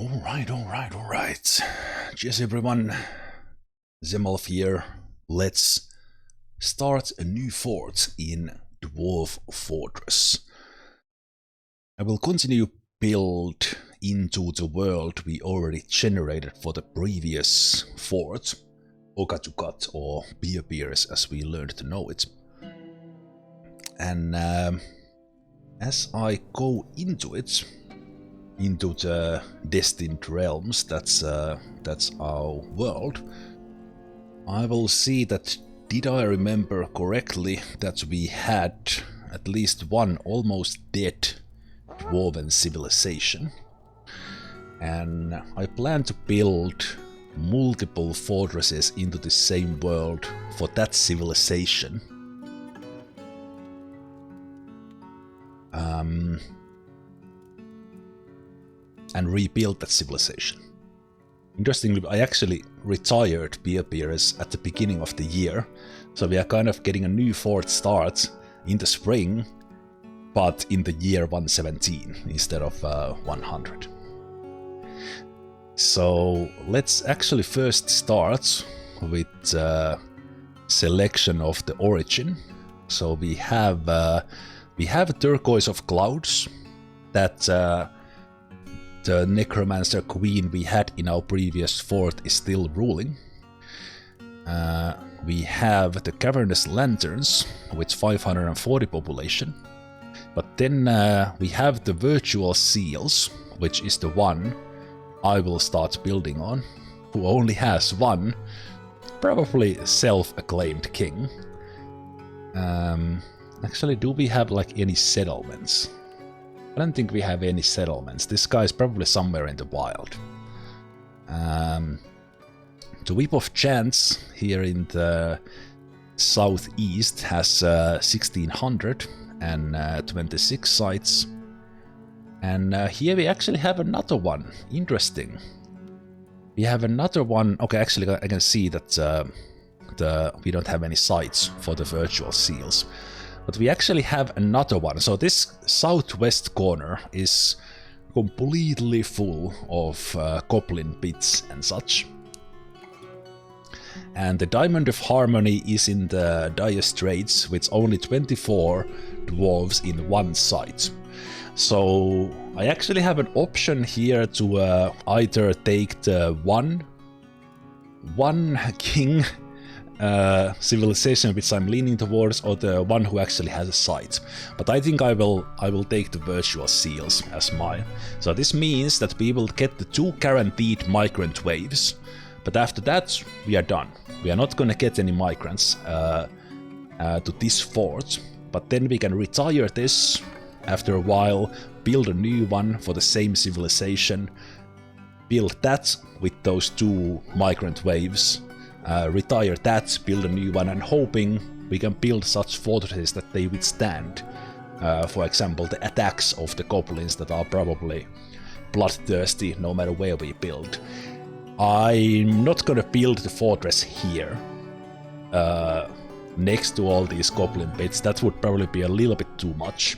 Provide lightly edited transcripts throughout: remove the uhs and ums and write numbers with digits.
Alright. Cheers everyone. Zemalf here. Let's start a new fort in Dwarf Fortress. I will continue build into the world we already generated for the previous fort, Okatukat, or Beers as we learned to know it. And as I go into it, into the destined realms, that's our world, I will see that, did I remember correctly, that we had at least one almost dead Dwarven civilization. And I plan to build multiple fortresses into the same world for that civilization. And rebuild that civilization. Interestingly, I actually retired Beers at the beginning of the year, so we are kind of getting a new fort start in the spring, but in the year 117 instead of 100. So let's actually first start with selection of the origin. So we have a turquoise of clouds that the necromancer queen we had in our previous fort is still ruling. We have the cavernous lanterns with 540 population. But then we have the virtual seals, which is the one I will start building on, who only has one, probably self-acclaimed king. Actually, do we have like any settlements? I don't think we have any settlements. This guy is probably somewhere in the wild. The Whip of Chance here in the southeast has 1626 sites. And here we actually have another one. Interesting. We have another one. Okay, actually I can see that we don't have any sites for the virtual seals. But we actually have another one. So this southwest corner is completely full of goblin pits and such. And the Diamond of Harmony is in the Dire Straits with only 24 dwarves in one site. So I actually have an option here to either take the one king civilization which I'm leaning towards, or the one who actually has a site. But I think I will take the virtual seals as mine. So this means that we will get the 2 guaranteed migrant waves, but after that we are done. We are not gonna get any migrants to this fort, but then we can retire this after a while, build a new one for the same civilization, build that with those 2 migrant waves, retire that, build a new one, and hoping we can build such fortresses that they withstand, for example, the attacks of the goblins that are probably bloodthirsty no matter where we build. I'm not gonna build the fortress here, next to all these goblin pits. That would probably be a little bit too much,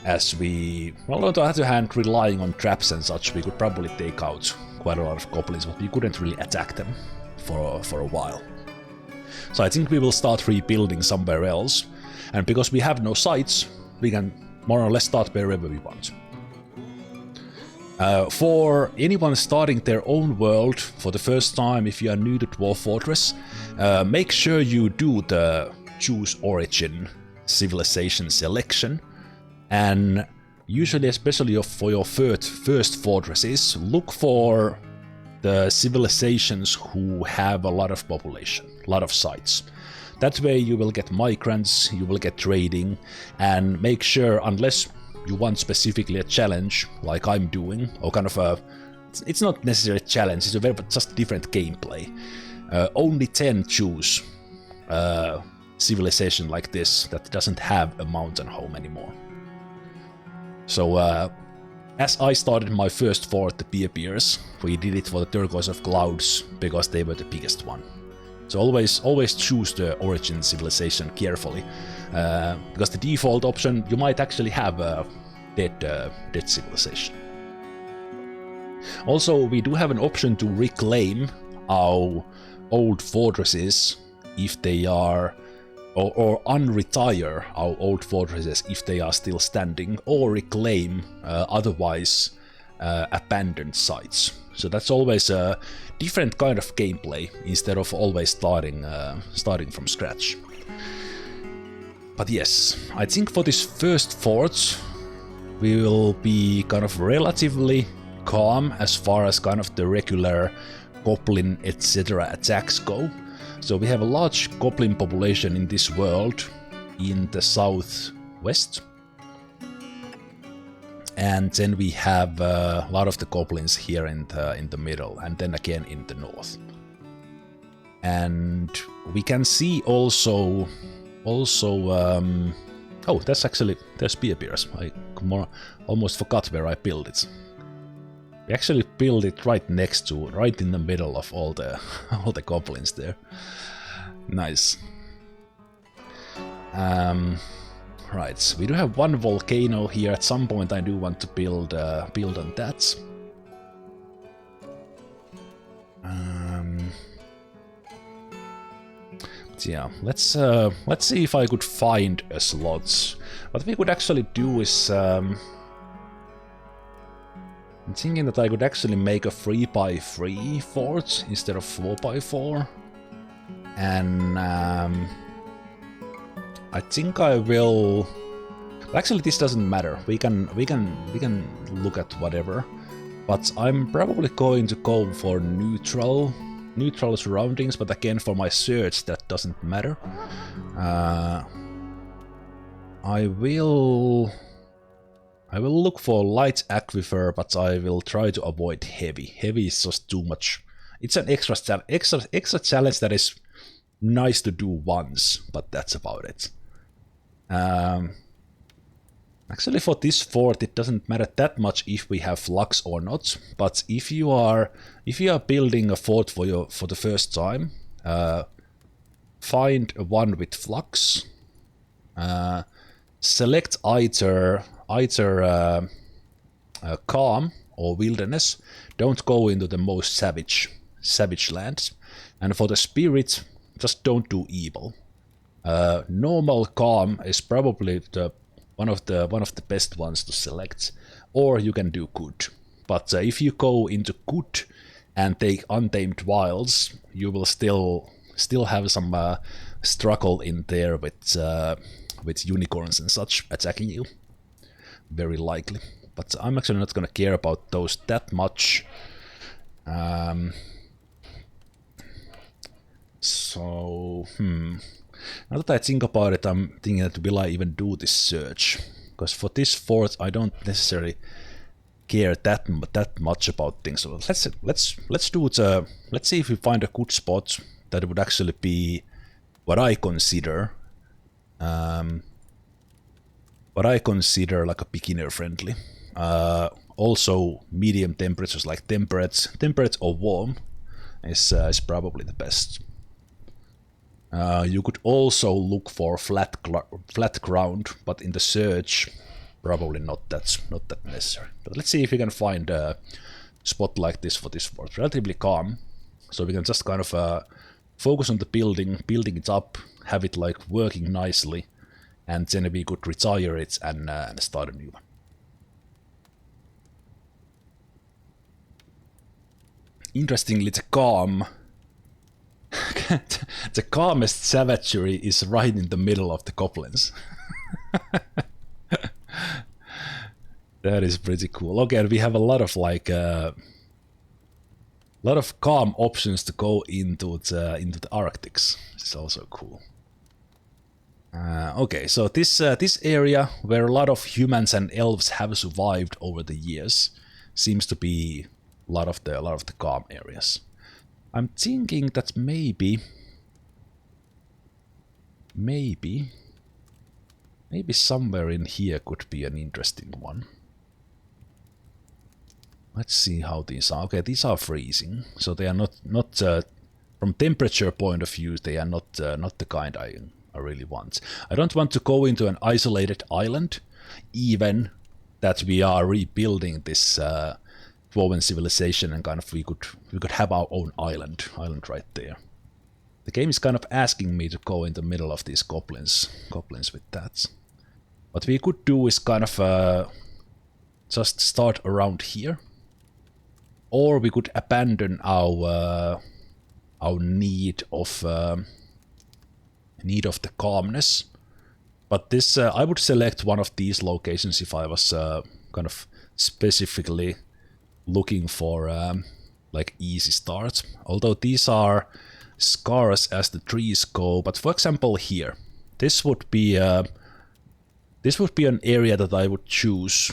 as we, well, on the other hand, relying on traps and such, we could probably take out quite a lot of goblins, but we couldn't really attack them for a while. So I think we will start rebuilding somewhere else, and because we have no sites, we can more or less start wherever we want. For anyone starting their own world for the first time, if you are new to Dwarf Fortress, make sure you do the choose origin civilization selection, and usually, especially for your first fortresses, look for the civilizations who have a lot of population, a lot of sites. That way you will get migrants, you will get trading, and make sure, unless you want specifically a challenge, like I'm doing, or kind of a, it's not necessarily a challenge, it's a very just different gameplay. Only 10 choose a civilization like this that doesn't have a mountain home anymore. So as I started my first fort, the Beers, we did it for the turquoise of clouds because they were the biggest one. So always choose the origin civilization carefully, because the default option, you might actually have a dead civilization. Also, we do have an option to reclaim our old fortresses if they are, or unretire our old fortresses if they are still standing, or reclaim otherwise abandoned sites. So that's always a different kind of gameplay instead of always starting from scratch. But yes, I think for this first fort we will be kind of relatively calm as far as kind of the regular goblin etc. attacks go. So we have a large goblin population in this world in the southwest. And then we have a lot of the goblins here in the middle, and then again in the north. And we can see also oh, that's actually, there's beer beers. I almost forgot where I built it. We actually built it right next to, right in the middle of all the all the goblins there. Nice. Right, we do have one volcano here. At some point I do want to build on that. Yeah, let's see if I could find a slot. What we could actually do is I'm thinking that I could actually make a 3x3 fort instead of 4x4, and I think I will. Actually, this doesn't matter. We can look at whatever, but I'm probably going to go for neutral surroundings. But again, for my search, that doesn't matter. I will look for light aquifer, but I will try to avoid heavy. Heavy is just too much. It's an extra challenge that is nice to do once, but that's about it. Actually, for this fort, it doesn't matter that much if we have flux or not. But if you are building a fort for the first time, find one with flux. Select either calm or wilderness. Don't go into the most savage lands. And for the spirit, just don't do evil. Normal calm is probably one of the best ones to select, or you can do good. But if you go into good and take untamed wilds, you will still have some struggle in there with unicorns and such attacking you, very likely. But I'm actually not gonna care about those that much. So now that I think about it, I'm thinking that will I even do this search? Because for this fort, I don't necessarily care that much about things. So let's do it. Let's see if we find a good spot that would actually be what I consider like a beginner friendly. Also, medium temperatures like temperate or warm is probably the best. You could also look for flat ground, but in the search, probably not that necessary. But let's see if we can find a spot like this for this fort. Relatively calm, so we can just kind of focus on the building it up, have it like working nicely, and then we could retire it and start a new one. Interestingly, the calm. The calmest savagery is right in the middle of the goblins. That is pretty cool. Okay, we have a lot of like lot of calm options to go into the Arctics. It's also cool. Okay, so this area where a lot of humans and elves have survived over the years seems to be a lot of the calm areas. I'm thinking that maybe somewhere in here could be an interesting one. Let's see how these are. Okay, these are freezing, so they are not from temperature point of view. They are not the kind I really want. I don't want to go into an isolated island, even that we are rebuilding this Dwarven civilization, and kind of we could have our own island right there. The game is kind of asking me to go in the middle of these goblins with that. What we could do is kind of just start around here, or we could abandon our need of the calmness. But this I would select one of these locations if I was kind of specifically looking for like easy starts. Although these are scarce as the trees go, but for example here, this would be an area that I would choose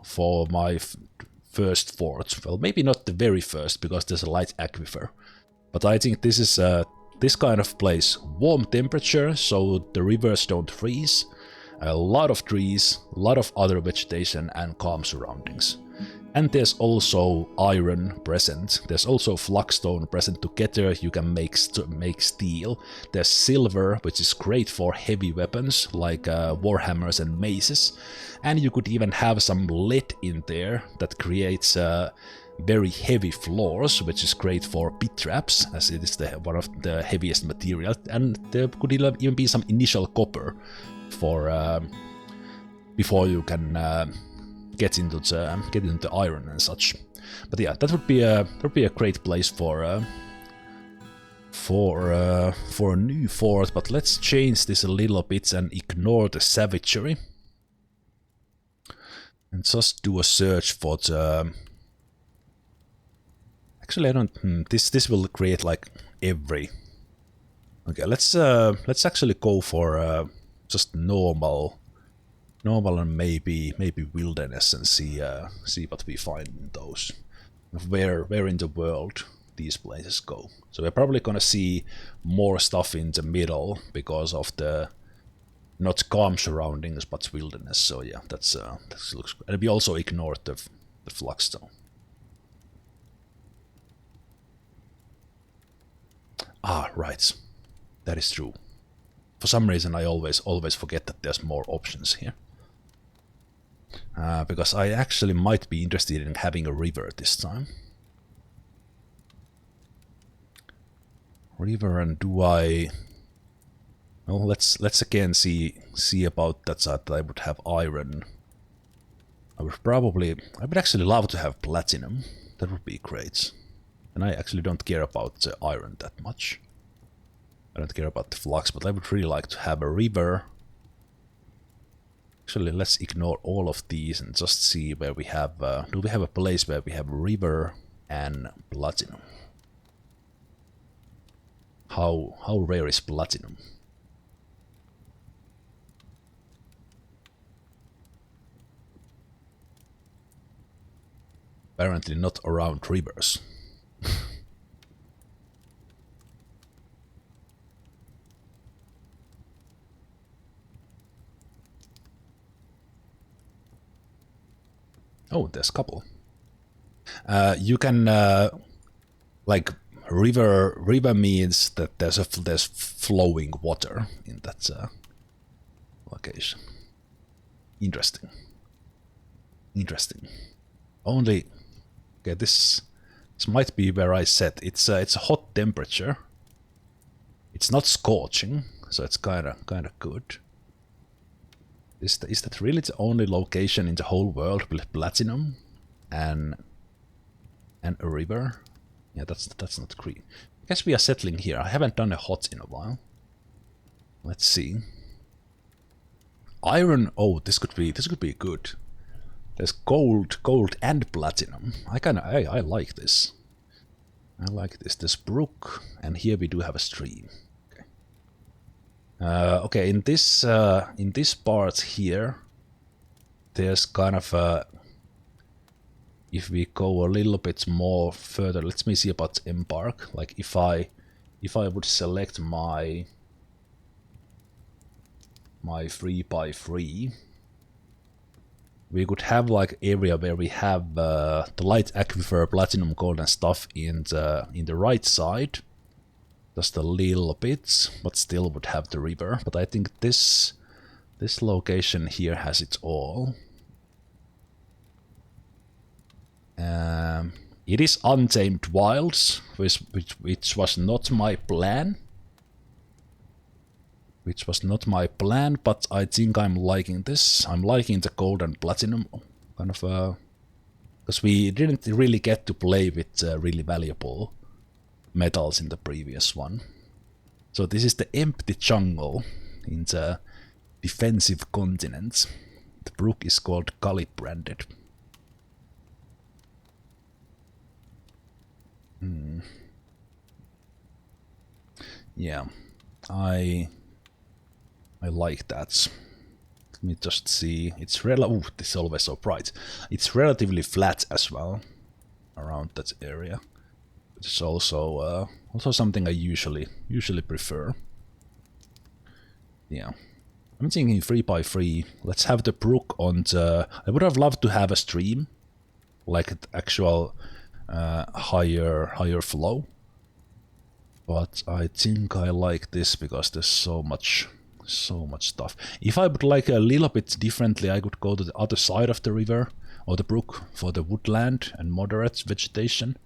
for my first fort. Well, maybe not the very first, because there's a light aquifer, but I think this is this kind of place. Warm temperature, so the rivers don't freeze, a lot of trees, a lot of other vegetation, and calm surroundings. And there's also iron present. There's also flagstone present. Together you can make steel. There's silver, which is great for heavy weapons like warhammers and maces. And you could even have some lead in there that creates very heavy floors, which is great for pit traps, as it is one of the heaviest material. And there could even be some initial copper for before you can get into the iron and such. But yeah, that would be a great place for a new fort. But let's change this a little bit and ignore the savagery, and just do a search for the. Actually, I don't. This will create like every. Okay, let's actually go for just normal and maybe wilderness, and see what we find in those. Where in the world these places go. So we're probably gonna see more stuff in the middle because of the not calm surroundings but wilderness. So yeah, that looks good. And we also ignored the flagstone. Ah, right. That is true. For some reason I always forget that there's more options here. Because I actually might be interested in having a river this time. River, and do I... Well, let's again see about that side that I would have iron. I would actually love to have platinum. That would be great. And I actually don't care about the iron that much. I don't care about the flux, but I would really like to have a river. Actually, let's ignore all of these and just see where we have... do we have a place where we have river and platinum? How rare is platinum? Apparently not around rivers. Oh, there's a couple. You can like river means that there's flowing water in that location. Interesting. Only okay. This might be where I set. It's a hot temperature. It's not scorching, so it's kind of good. Is that really the only location in the whole world with platinum and a river? Yeah, that's not green. I guess we are settling here. I haven't done a hot in a while. Let's see. Iron. Oh, this could be good. There's gold and platinum. I like this. I like this. There's brook, and here we do have a stream. Okay, in this part here, there's kind of a... If we go a little bit more further, let me see about Embark. Like if I would select my 3x3, we could have like area where we have the light aquifer, platinum, gold, and stuff in the right side. Just a little bit, but still would have the river. But I think this location here has it all. Yeah, It is Untamed Wilds, which was not my plan. But I think I'm liking this. I'm liking the gold and platinum kind of, because we didn't really get to play with really valuable metals in the previous one. So this is the empty jungle in the defensive continent. The brook is called Kali branded. Yeah, I like that. Let me just see. It's ooh, this is always so bright. It's relatively flat as well around that area. It's also something I usually prefer. Yeah, I'm thinking 3x3. Let's have the brook on the. I would have loved to have a stream, like an actual higher flow. But I think I like this because there's so much stuff. If I would like a little bit differently, I could go to the other side of the river or the brook for the woodland and moderate vegetation.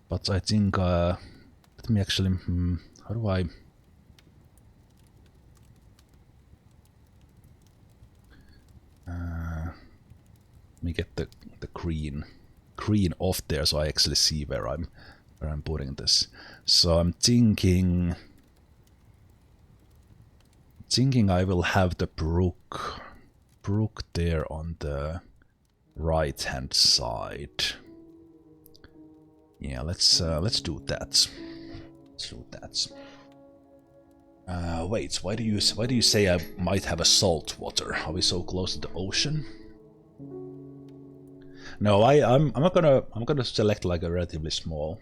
But I think, let me actually, how do I? Let me get the green off there so I actually see where I'm putting this. So I'm thinking I will have the brook there on the right hand side. Yeah, let's do that. Wait, why do you say I might have a salt water? Are we so close to the ocean? No, I'm gonna select like a relatively small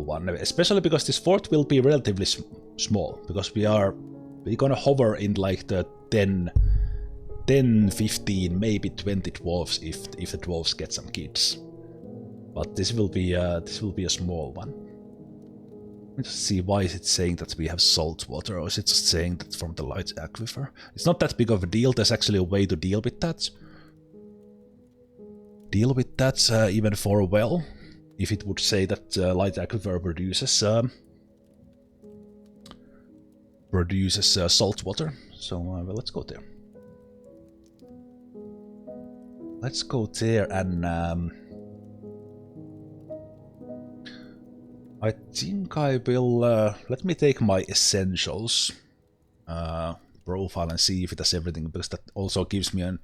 one, especially because this fort will be relatively small, because we're gonna hover in like the 10, 15, maybe 20 dwarves if the dwarves get some kids. But this will be a small one. Let me just see, why is it saying that we have salt water, or is it just saying that from the light aquifer? It's not that big of a deal. There's actually a way to deal with that. Even for a well. If it would say that light aquifer produces salt water. So well, let's go there. Let's go there and I think I will let me take my essentials profile and see if it has everything, because that also gives me an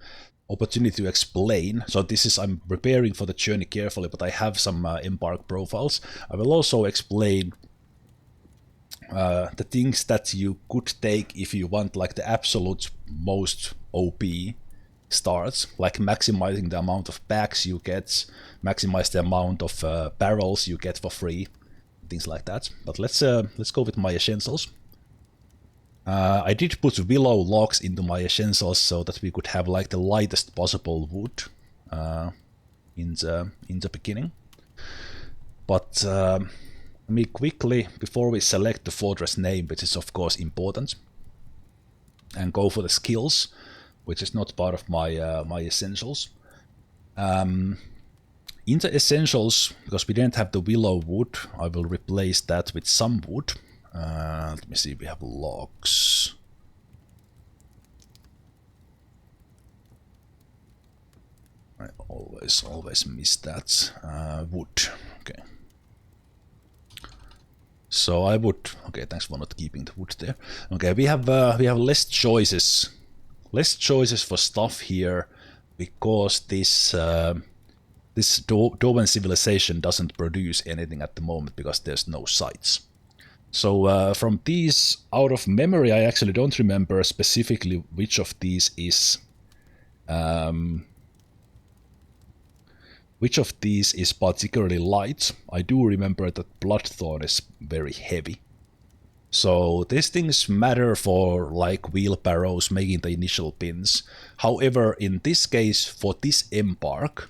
opportunity to explain. So this is, I'm preparing for the journey carefully, but I have some Embark profiles. I will also explain the things that you could take if you want like the absolute most OP starts, like maximizing the amount of packs you get, maximize the amount of barrels you get for free, things like that. But let's go with my essentials. I did put willow logs into my essentials so that we could have like the lightest possible wood in the beginning. But let me quickly, before we select the fortress name, which is of course important, and go for the skills, which is not part of my my essentials. In the essentials, because we didn't have the willow wood, I will replace that with some wood. Let me see, we have logs. I always miss that. Wood, okay. So I would, okay, thanks for not keeping the wood there. Okay, we have less choices for stuff here, because this Dwarven civilization doesn't produce anything at the moment because there's no sites. So from these, out of memory, I actually don't remember specifically which of these is particularly light. I do remember that Bloodthorn is very heavy. So these things matter for like wheelbarrows, making the initial pins. However, in this case, for this Embark,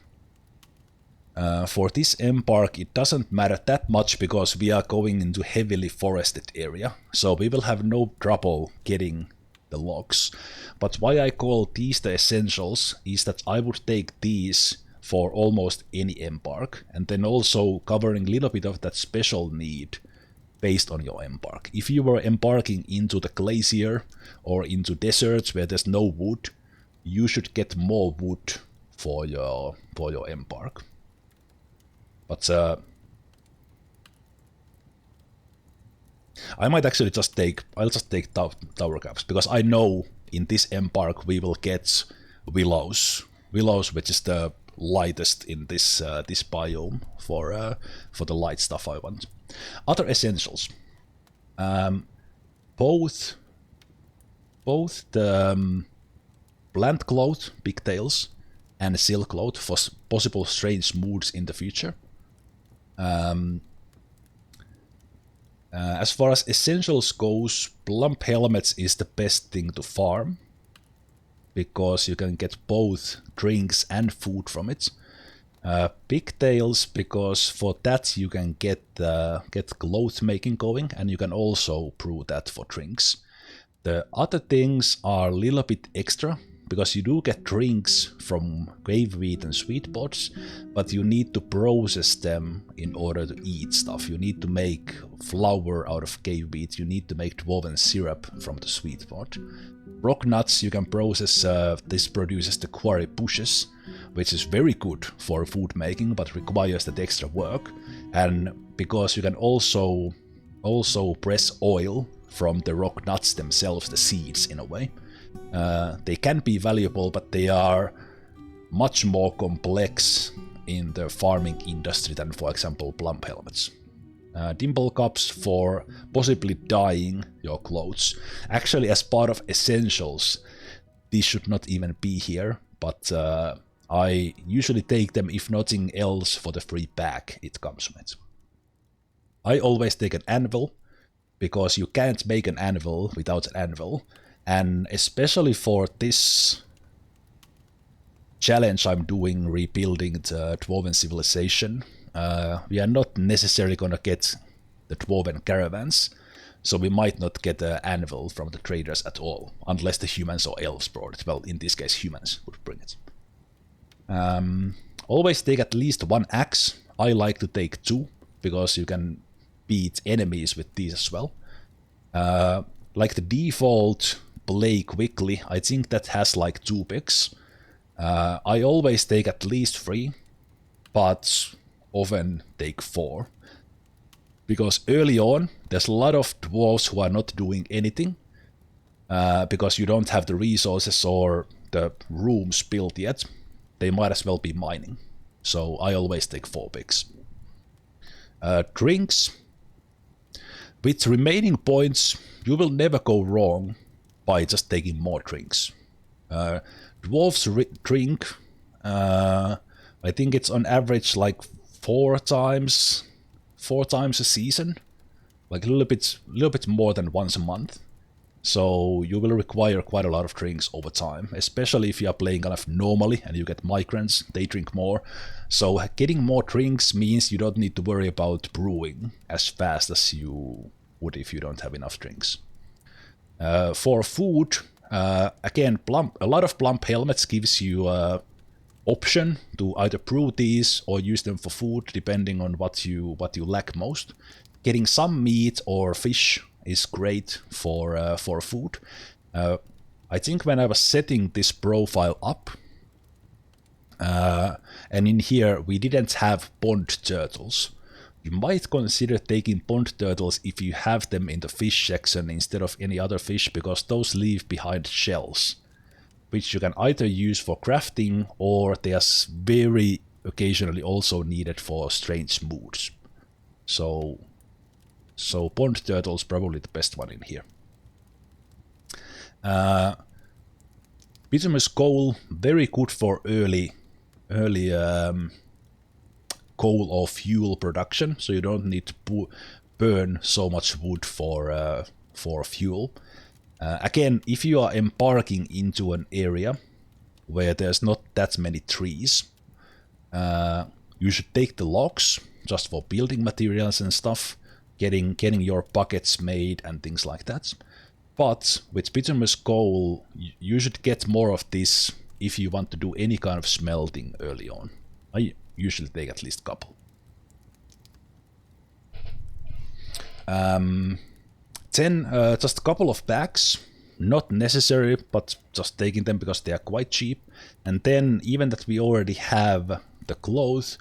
it doesn't matter that much because we are going into heavily forested area. So we will have no trouble getting the logs. But why I call these the essentials is that I would take these for almost any embark, and then also covering a little bit of that special need based on your embark. If you were embarking into the glacier or into deserts where there's no wood, you should get more wood for your embark. But I might actually I'll just take tower caps, because I know in this embark we will get willows, which is the lightest in this this biome for the light stuff I want. Other essentials, both the plant cloth, pigtails, and silk cloth for possible strange moods in the future. As far as essentials goes, plump helmets is the best thing to farm, because you can get both drinks and food from it. Pigtails, because for that you can get cloth making going, and you can also brew that for drinks. The other things are a little bit extra, because you do get drinks from cave wheat and sweet pods, but you need to process them in order to eat stuff. You need to make flour out of cave wheat, you need to make dwarven syrup from the sweet pod. Rock nuts you can process, this produces the quarry bushes, which is very good for food making, but requires that extra work. And because you can also press oil from the rock nuts themselves, the seeds in a way. They can be valuable, but they are much more complex in the farming industry than, for example, plump helmets. Dimple cups for possibly dyeing your clothes. Actually, as part of essentials, these should not even be here, but I usually take them, if nothing else, for the free bag it comes with. I always take an anvil, because you can't make an anvil without an anvil. And especially for this challenge I'm doing, rebuilding the Dwarven civilization, we are not necessarily gonna get the Dwarven caravans, so we might not get an anvil from the traders at all, unless the humans or elves brought it. Well, in this case, humans would bring it. Always take at least one axe. I like to take two, because you can beat enemies with these as well. Like the default play quickly, I think that has like 2 picks. I always take at least 3, but often take 4. Because early on, there's a lot of dwarves who are not doing anything, because you don't have the resources or the rooms built yet. They might as well be mining. So I always take 4 picks. Drinks. With remaining points, you will never go wrong by just taking more drinks. Dwarves drink, I think it's on average like 4 times a season, like a little bit more than once a month. So you will require quite a lot of drinks over time, especially if you are playing kind of normally and you get migrants, they drink more. So getting more drinks means you don't need to worry about brewing as fast as you would if you don't have enough drinks. For food, again, a lot of plump helmets gives you option to either brew these or use them for food, depending on what you lack most. Getting some meat or fish is great for food. I think when I was setting this profile up, and in here we didn't have pond turtles. You might consider taking pond turtles if you have them in the fish section instead of any other fish, because those leave behind shells, which you can either use for crafting, or they are very occasionally also needed for strange moods. So pond turtles probably the best one in here. Bituminous coal, very good for early coal or fuel production, so you don't need to burn so much wood for fuel. Again, if you are embarking into an area where there's not that many trees, you should take the logs just for building materials and stuff, getting your buckets made and things like that. But with bituminous coal, you should get more of this if you want to do any kind of smelting early on. I usually take at least a couple. 10, just a couple of bags. Not necessary, but just taking them because they are quite cheap. And then, even that we already have the clothes,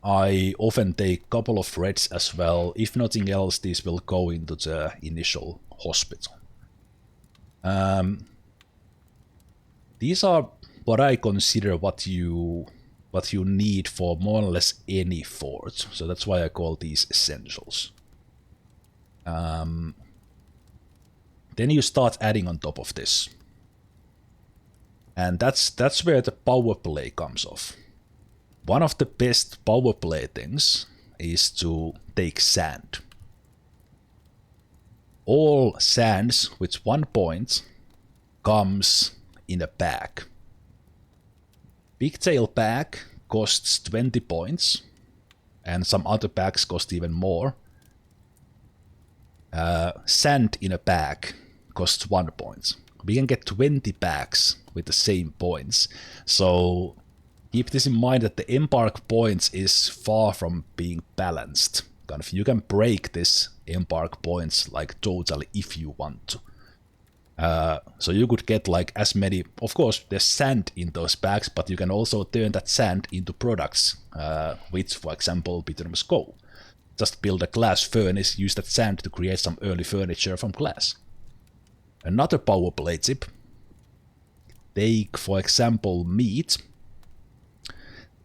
I often take a couple of reds as well. If nothing else, these will go into the initial hospital. These are what I consider what you need for more or less any fort. So that's why I call these essentials. Then you start adding on top of this. And that's where the power play comes off. One of the best power play things is to take sand. All sands with 1 point comes in a bag. Pigtail bag costs 20 points, and some other bags cost even more. Sand in a bag costs 1 point. We can get 20 bags with the same points. So keep this in mind that the Embark points is far from being balanced. Kind of, you can break this Embark points like totally if you want to. So you could get like as many, of course there's sand in those bags, but you can also turn that sand into products, with, for example, bituminous coal. Just build a glass furnace, use that sand to create some early furniture from glass. Another power play tip. Take, for example, meat.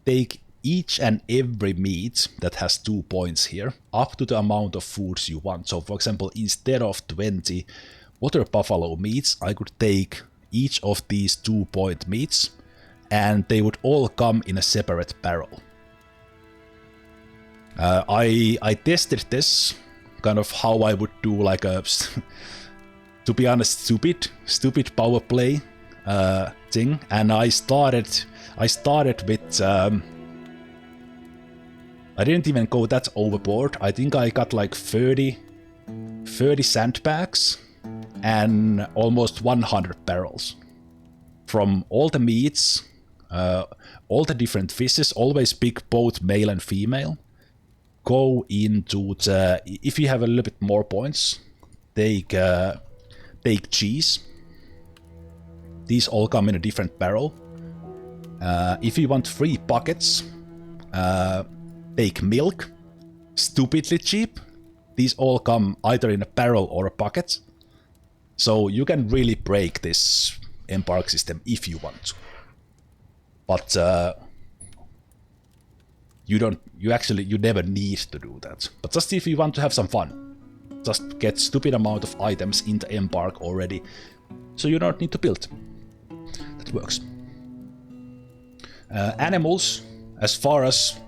Take each and every meat that has 2 points here, up to the amount of foods you want. So, for example, instead of 20 water buffalo meats, I could take each of these 2-point meats, and they would all come in a separate barrel. I tested this, kind of how I would do like a, to be honest, stupid power play thing, and I started with, I didn't even go that overboard. I think I got like 30 sandbags and almost 100 barrels. From all the meats, all the different fishes, always pick both male and female. Go into the, if you have a little bit more points, take cheese. These all come in a different barrel. If you want 3 buckets, take milk. Stupidly cheap. These all come either in a barrel or a bucket. So you can really break this Embark system if you want to. But you never need to do that. But just if you want to have some fun, just get stupid amount of items in the Embark already, so you don't need to build. That works. Animals, as far as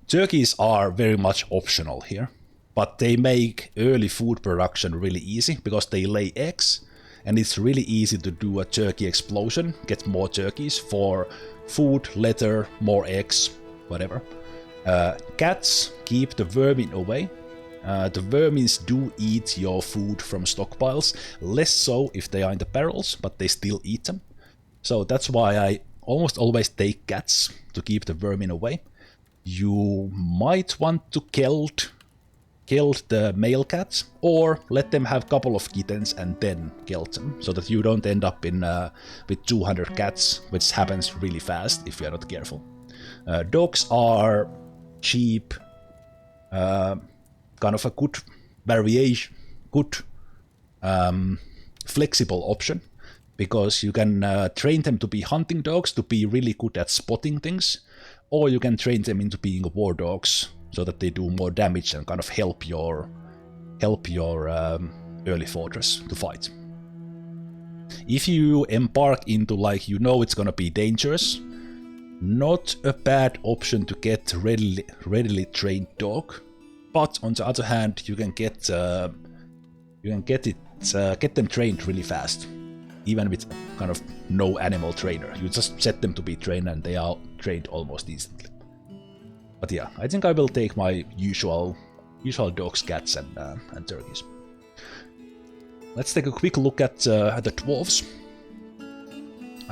turkeys are very much optional here, but they make early food production really easy because they lay eggs. And it's really easy to do a turkey explosion, get more turkeys for food, leather, more eggs, whatever. Cats keep the vermin away. The vermins do eat your food from stockpiles, less so if they are in the barrels, but they still eat them. So that's why I almost always take cats to keep the vermin away. You might want to kill the male cats, or let them have a couple of kittens and then kill them, so that you don't end up in with 200 cats, which happens really fast if you're not careful. Dogs are cheap, kind of a good variation, good flexible option, because you can train them to be hunting dogs, to be really good at spotting things, or you can train them into being war dogs, so that they do more damage and kind of help your early fortress to fight. If you embark into, like, you know it's gonna be dangerous, not a bad option to get readily trained dog. But on the other hand, you can get them trained really fast, even with kind of no animal trainer. You just set them to be trained and they are trained almost instantly. But yeah, I think I will take my usual dogs, cats, and turkeys. Let's take a quick look at the dwarves.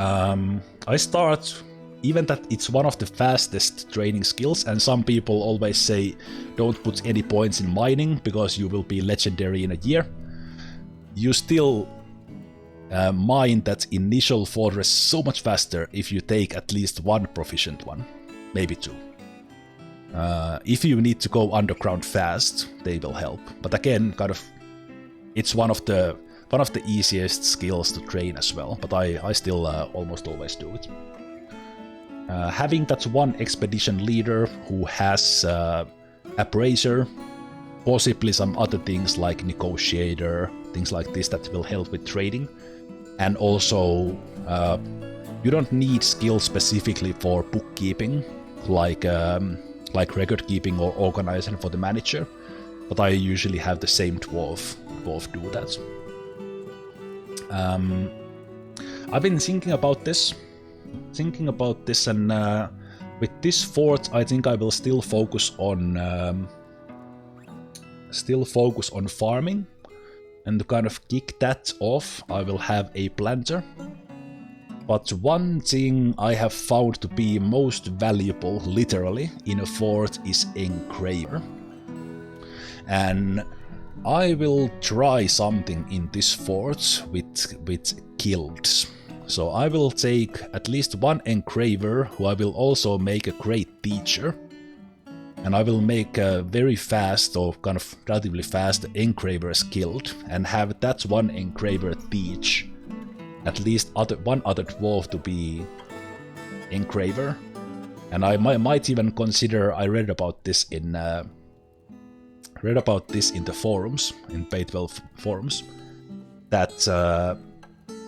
I start, even that it's one of the fastest training skills, and some people always say don't put any points in mining because you will be legendary in a year. You still mine that initial fortress so much faster if you take at least one proficient one, maybe two. If you need to go underground fast, they will help. But again, kind of, it's one of the easiest skills to train as well. But I still almost always do it. Having that one expedition leader who has appraiser, possibly some other things like negotiator, things like this that will help with trading. And also, you don't need skills specifically for bookkeeping, like record keeping or organizing for the manager. But I usually have the same dwarf do that. I've been thinking about this, and with this fort, I think I will still focus on farming, and to kind of kick that off, I will have a planter. But one thing I have found to be most valuable, literally, in a fort is engraver. And I will try something in this fort with guilds. So I will take at least one engraver who I will also make a great teacher. And I will make a very fast, or kind of relatively fast, engraver's guild and have that one engraver teach at least one other dwarf to be engraver. And I might even consider, I read about this in the forums, in Pay12 forums, that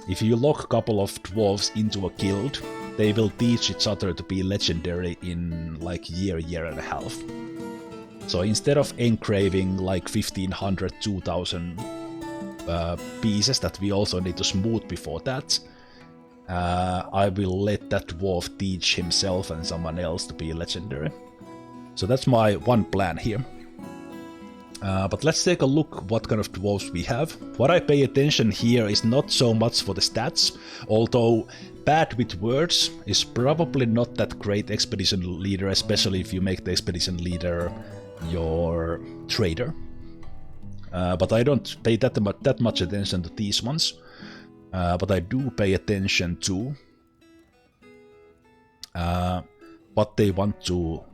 if you lock a couple of dwarves into a guild, they will teach each other to be legendary in like year and a half. So instead of engraving like 1500, 2000 pieces that we also need to smooth before that, I will let that dwarf teach himself and someone else to be legendary. So that's my one plan here. But let's take a look what kind of dwarves we have. What I pay attention here is not so much for the stats, although bad with words is probably not that great expedition leader, especially if you make the expedition leader your trader. But I don't pay that much attention to these ones. But I do pay attention to what they want to,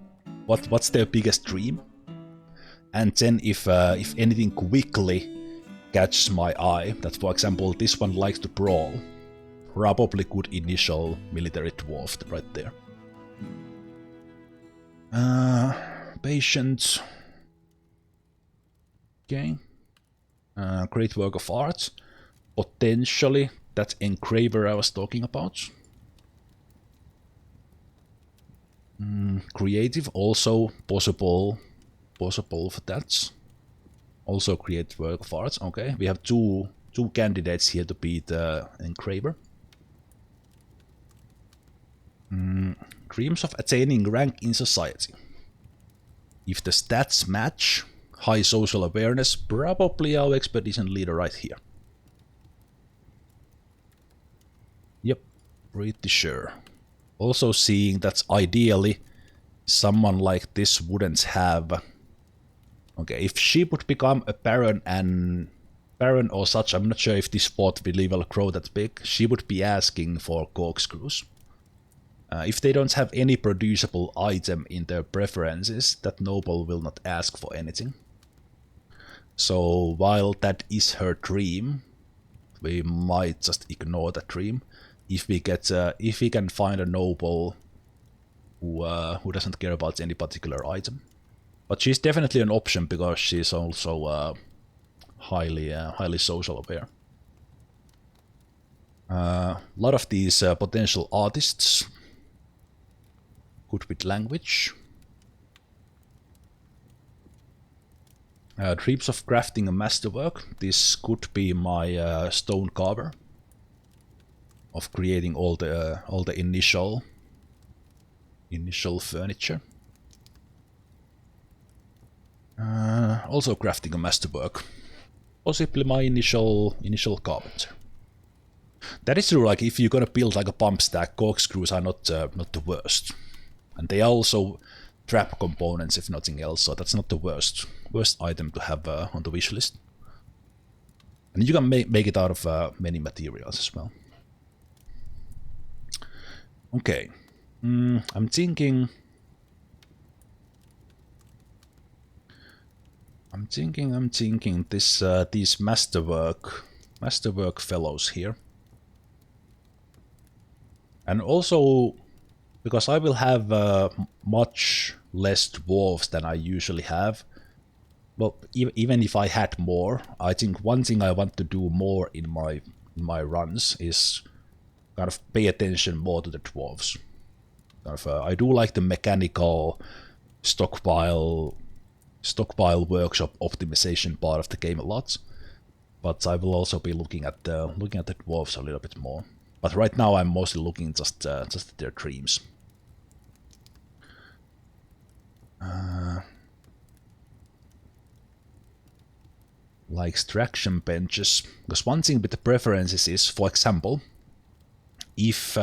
what's their biggest dream. And then if anything quickly catches my eye, that for example this one likes to brawl, probably good initial military dwarf right there. Patient. Okay. Great work of art. Potentially that engraver I was talking about. Creative, also possible for that. Also create work of art. Okay, we have two candidates here to be the engraver. Dreams of attaining rank in society. If the stats match, high social awareness, probably our expedition leader right here. Yep, pretty sure. Also seeing that ideally someone like this wouldn't have... Okay, if she would become a baron or such, I'm not sure if this fort will grow that big, she would be asking for corkscrews. If they don't have any producible item in their preferences, that noble will not ask for anything. So while that is her dream, we might just ignore that dream. If we can find a noble who doesn't care about any particular item. But she's definitely an option because she's also highly social aware. A lot of these potential artists, good with language. Dreams of crafting a masterwork. This could be my stone carver of creating all the initial furniture. Also crafting a masterwork. Possibly my initial carpenter. That is true, like if you're gonna build like a pump stack, corkscrews are not the worst. And they are also trap components if nothing else, so that's not the worst item to have on the wish list. And you can make it out of many materials as well. Okay. I'm thinking this these masterwork fellows here. And also, because I will have much less dwarves than I usually have, well, even if I had more, I think one thing I want to do more in my runs is kind of pay attention more to the dwarves. Kind of, I do like the mechanical stockpile workshop optimization part of the game a lot, but I will also be looking at the dwarves a little bit more. But right now I'm mostly looking just at their dreams. Like extraction benches, because one thing with the preferences is, for example, if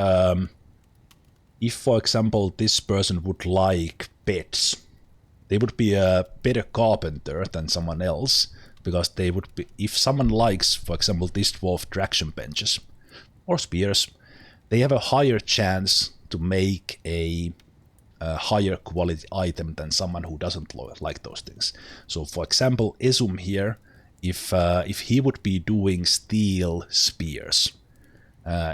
for example this person would like beds, they would be a better carpenter than someone else, because they would be, if someone likes, for example, this dwarf traction benches or spears, they have a higher chance to make a higher quality item than someone who doesn't like those things. So for example, Esum here, if he would be doing steel spears,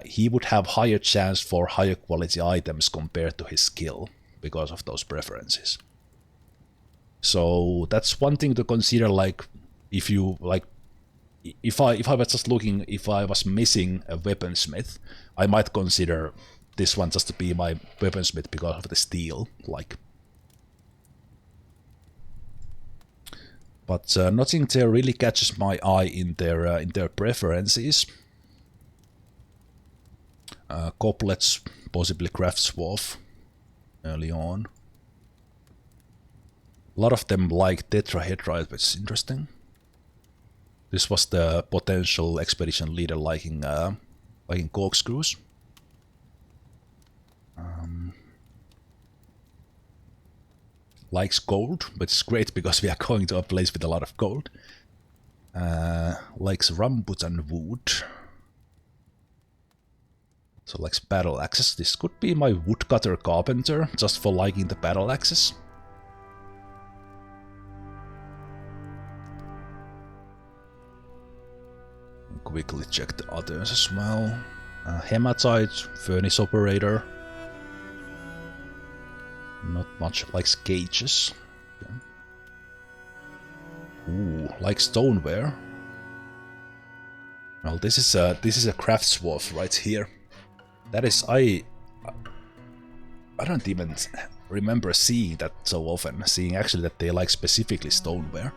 he would have higher chance for higher quality items compared to his skill because of those preferences. So that's one thing to consider, like if you like, if I was just looking, if I was missing a weaponsmith, I might consider this one just to be my weaponsmith because of the steel, like. But nothing there really catches my eye in their preferences. Goblets, possibly craftsdwarf early on. A lot of them like tetrahedrite, which is interesting. This was the potential expedition leader liking corkscrews. Likes gold, which is great because we are going to a place with a lot of gold. Likes rambutan wood. So likes battle axes. This could be my woodcutter carpenter, just for liking the battle axes. Quickly check the others as well. Hematite, furnace operator. Not much likes cages. Okay. Ooh, like stoneware. Well, this is a craftsdwarf right here. That is, I don't even remember seeing that so often. Seeing actually that they like specifically stoneware.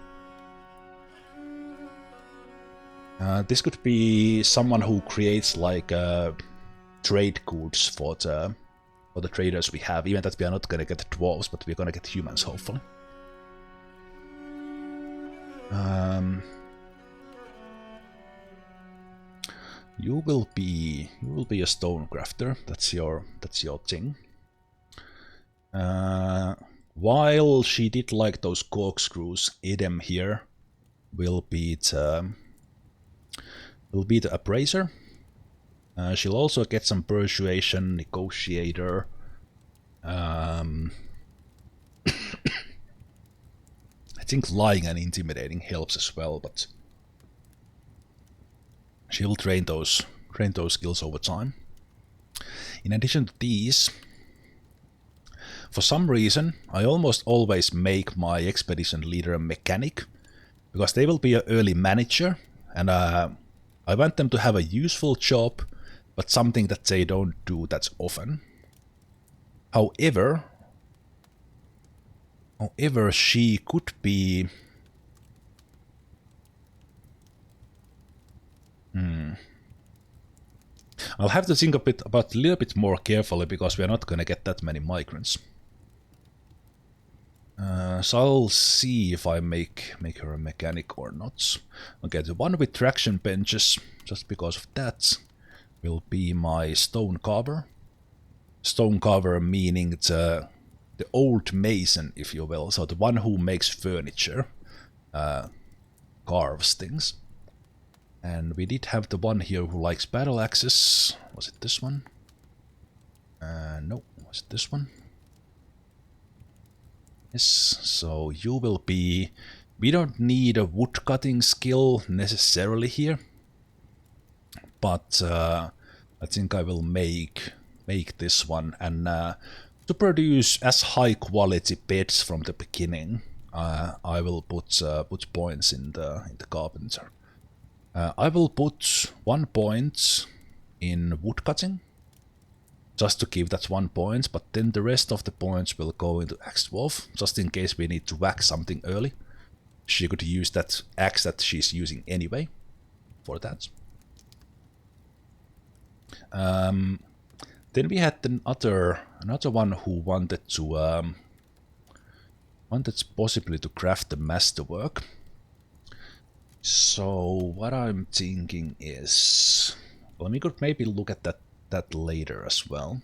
This could be someone who creates like trade goods for the traders we have, even that we are not gonna get dwarves, but we're gonna get humans, hopefully. You will be a stone crafter. That's your thing. While she did like those corkscrews, Edem here will be the appraiser. She'll also get some persuasion, negotiator. I think lying and intimidating helps as well, but she'll train those skills over time. In addition to these, for some reason, I almost always make my expedition leader a mechanic, because they will be an early manager, and I want them to have a useful job, but something that they don't do that often. However, she could be... I'll have to think about a little bit more carefully, because we're not gonna get that many migrants. So I'll see if I make her a mechanic or not. Okay, the one with traction benches, just because of that. will be my stone carver. Stone carver meaning the old mason, if you will, so the one who makes furniture, carves things. And we did have the one here who likes battle axes. Was it this one? No, was it this one? Yes, so you will be... We don't need a wood cutting skill necessarily here, but I think I will make this one, and to produce as high quality beds from the beginning, I will put points in the carpenter. I will put 1 point in woodcutting, just to give that 1 point, but then the rest of the points will go into axe dwarf, just in case we need to whack something early. She could use that axe that she's using anyway for that. Then we had another one who wanted possibly to craft the masterwork. So what I'm thinking is, well, we could maybe look at that later as well.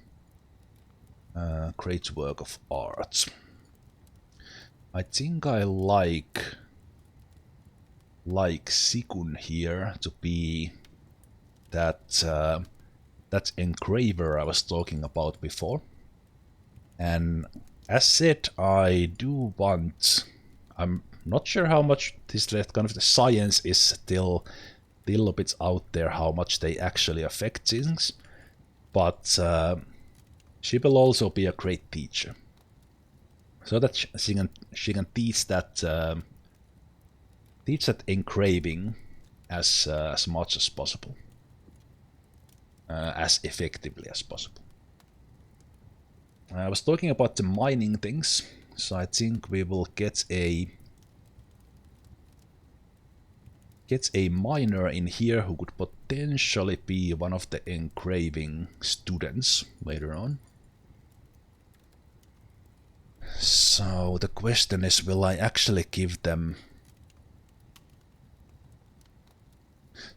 Great work of art. I think I like Sikun here to be that engraver I was talking about before. And as said, I do want... I'm not sure how much this kind of the science is still a bit out there, how much they actually affect things, but she will also be a great teacher, so that she can teach that engraving as much as possible, as effectively as possible. I was talking about the mining things, so I think we will get a miner in here who could potentially be one of the engraving students later on. So the question is, will I actually give them...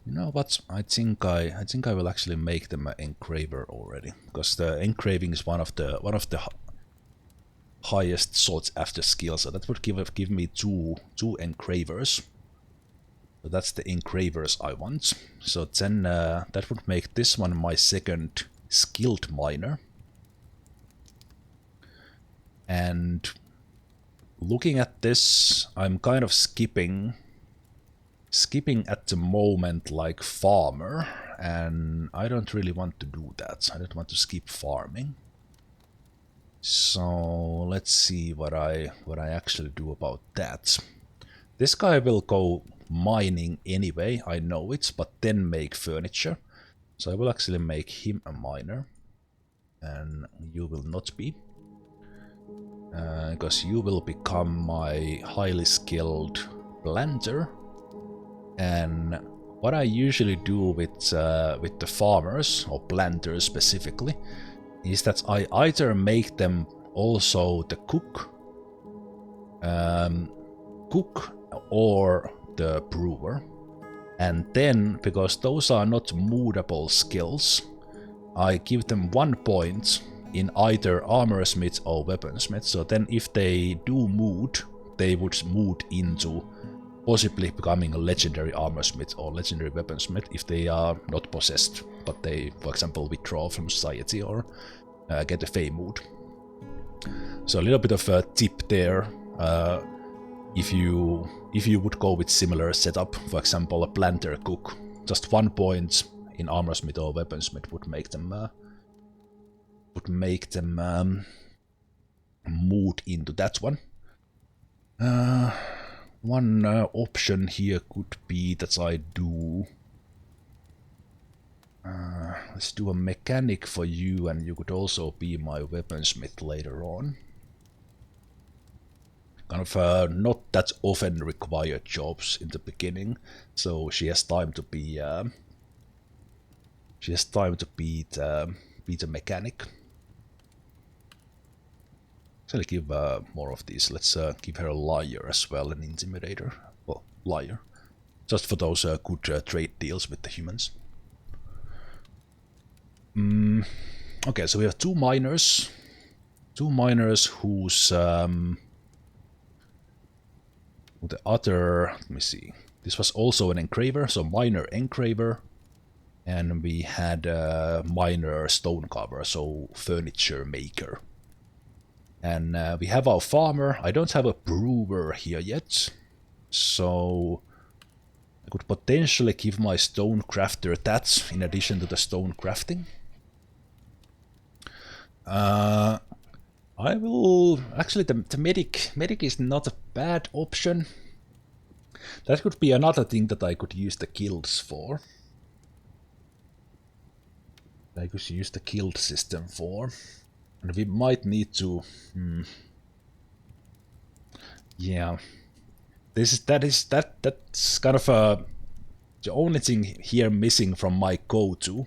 You know what? I think I will actually make them an engraver already, because the engraving is one of the highest sought after skills. So that would give me two engravers. So that's the engravers I want. So then that would make this one my second skilled miner. And looking at this, I'm kind of skipping at the moment like farmer, and I don't really want to do that. I don't want to skip farming. So let's see what I actually do about that. This guy will go mining anyway, I know it, but then make furniture. So I will actually make him a miner, and you will not be, because you will become my highly skilled planter. And what I usually do with the farmers, or planters specifically, is that I either make them also the cook or the brewer, and then, because those are not moodable skills, I give them 1 point in either armorsmith or weaponsmith. So then if they do mood, they would mood into possibly becoming a legendary armorsmith or legendary weaponsmith if they are not possessed, but they, for example, withdraw from society or get a fey mood. So a little bit of a tip there. If you would go with similar setup, for example, a planter cook, just 1 point in armorsmith or weaponsmith would make them mood into that one. One option here could be that I do... let's do a mechanic for you, and you could also be my weaponsmith later on. Kind of not that often required jobs in the beginning, so she has time to be the mechanic. Let's give more of these. Let's give her a liar as well, an intimidator. Well, liar. Just for those good trade deals with the humans. Okay, so we have two miners. Two miners whose the other, let me see. This was also an engraver, so miner engraver. And we had a miner stone carver, so furniture maker. And we have our farmer. I don't have a brewer here yet, so I could potentially give my stone crafter that in addition to the stone crafting. I will actually the medic is not a bad option. That could be another thing that I could use the guilds for. I could use the guild system for, and we might need to. Yeah, that's kind of the only thing here missing from my go-to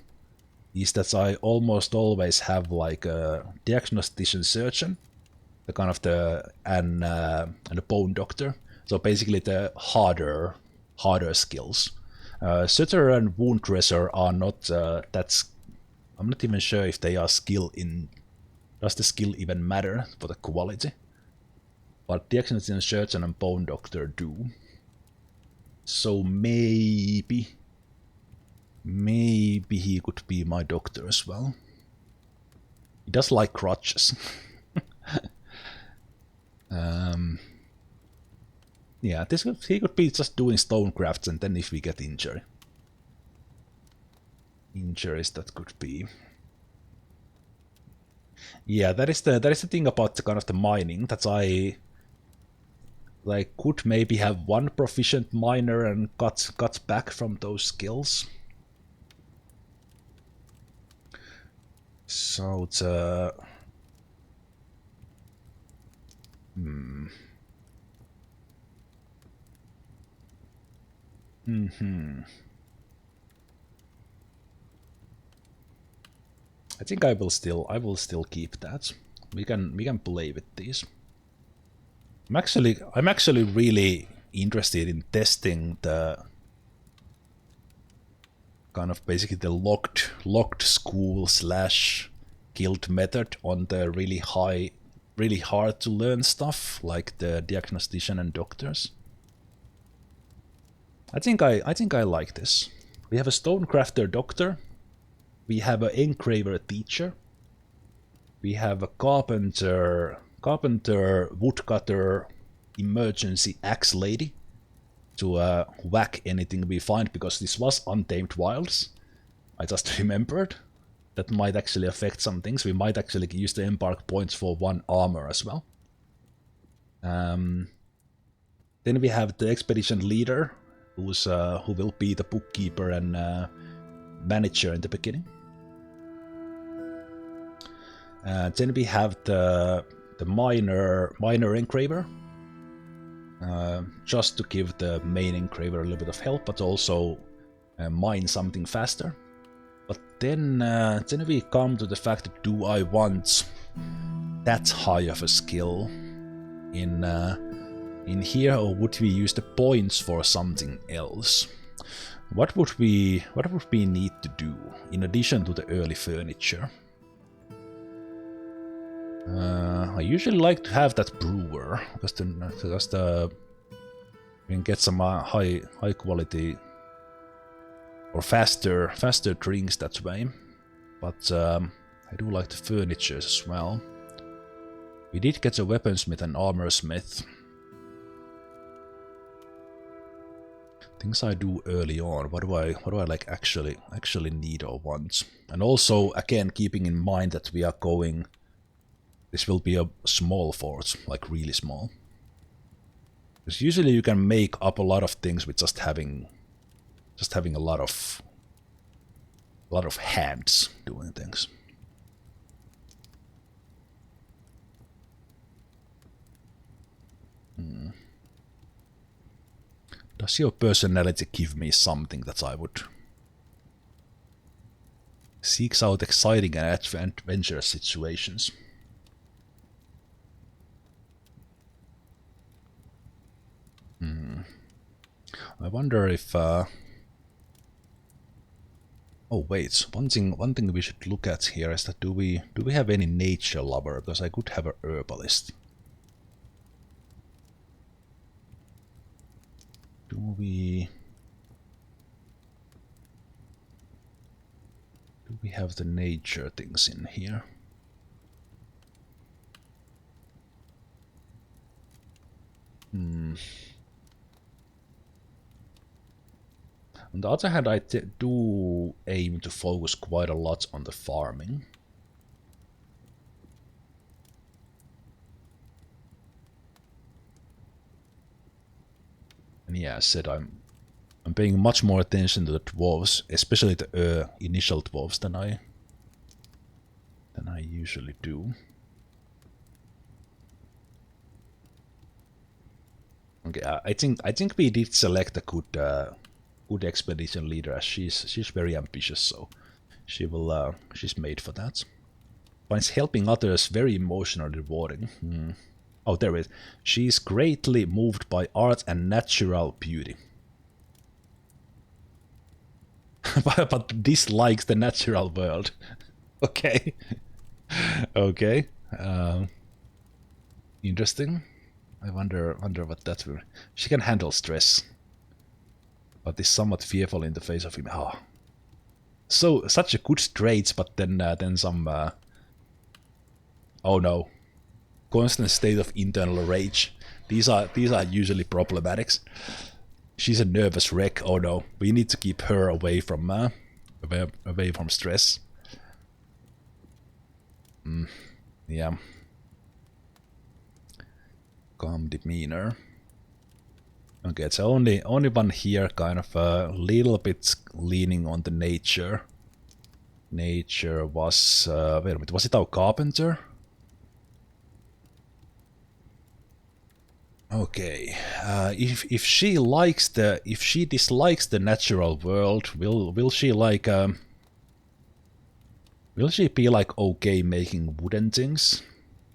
is that I almost always have like a diagnostician surgeon, the kind of and a bone doctor. So basically the harder skills. Sutter and wound dresser are not I'm not even sure if they are skill in. Does the skill even matter for the quality? But diagnostician surgeon and bone doctor do. So maybe he could be my doctor as well. He does like crutches. Yeah, he could be just doing stone crafts, and then if we get injuries, that could be. Yeah, that is the thing about the kind of the mining that I like could maybe have one proficient miner and cut back from those skills. So the I think I will still keep that. We can play with these. I'm actually really interested in testing the kind of basically the locked school / guild method on the really hard to learn stuff like the diagnostician and doctors. I think I like this. We have a stonecrafter doctor. We have an engraver teacher. We have a carpenter, woodcutter, emergency axe lady to whack anything we find, because this was Untamed Wilds. I just remembered. That might actually affect some things. We might actually use the Embark points for 1 armor as well. Then we have the expedition leader, who will be the bookkeeper and manager in the beginning. Then we have the minor engraver, just to give the main engraver a little bit of help, but also mine something faster. But then we come to the fact that do I want that high of a skill in here, or would we use the points for something else? What would we need to do in addition to the early furniture? I usually like to have that brewer because we can get some high quality or faster drinks that way. But I do like the furniture as well. We did get a weaponsmith and armorsmith. Things I do early on. What do I like actually need or want? And also again keeping in mind that we are going. This will be a small fort, like really small. Because usually you can make up a lot of things with just having a lot of hands doing things. Does your personality give me something that I would seek out exciting and adventurous situations? I wonder if Oh wait, one thing we should look at here is that do we have any nature lover? Because I could have a herbalist. Do we have the nature things in here? On the other hand, I do aim to focus quite a lot on the farming. And yeah, I said I'm paying much more attention to the dwarves, especially the initial dwarves than I usually do. Okay, I think we did select a good expedition leader, as she's very ambitious, so she's made for that. Finds helping others very emotionally rewarding. Oh, there it is. She's greatly moved by art and natural beauty. but dislikes the natural world. Okay. Okay. Interesting. I wonder what that will... She can handle stress, but is somewhat fearful in the face of him. Ah. So, such a good traits, but then some... Oh no. Constant state of internal rage. These are usually problematics. She's a nervous wreck. Oh no. We need to keep her away from stress. Yeah. Calm demeanor. Okay, it's only one here, kind of a little bit leaning on the nature. Nature was wait a minute, was it our carpenter? Okay, if she dislikes the natural world, will she like will she be like okay making wooden things?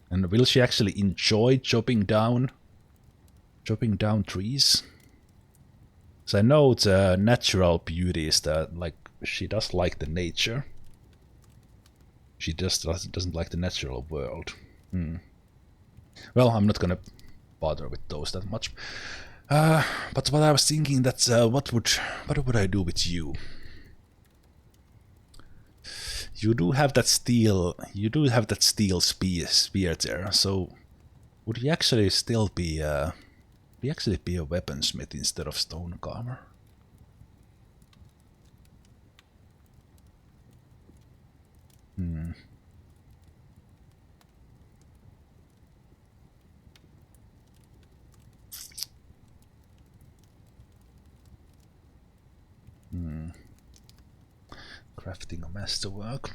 And will she actually enjoy chopping down trees? So I know the natural beauty is that like she does like the nature. She just doesn't like the natural world. Well, I'm not gonna bother with those that much. But what I was thinking that what would I do with you? You do have that steel. You do have that steel spear there. So would you actually still be a weaponsmith instead of stone carver? Crafting a masterwork.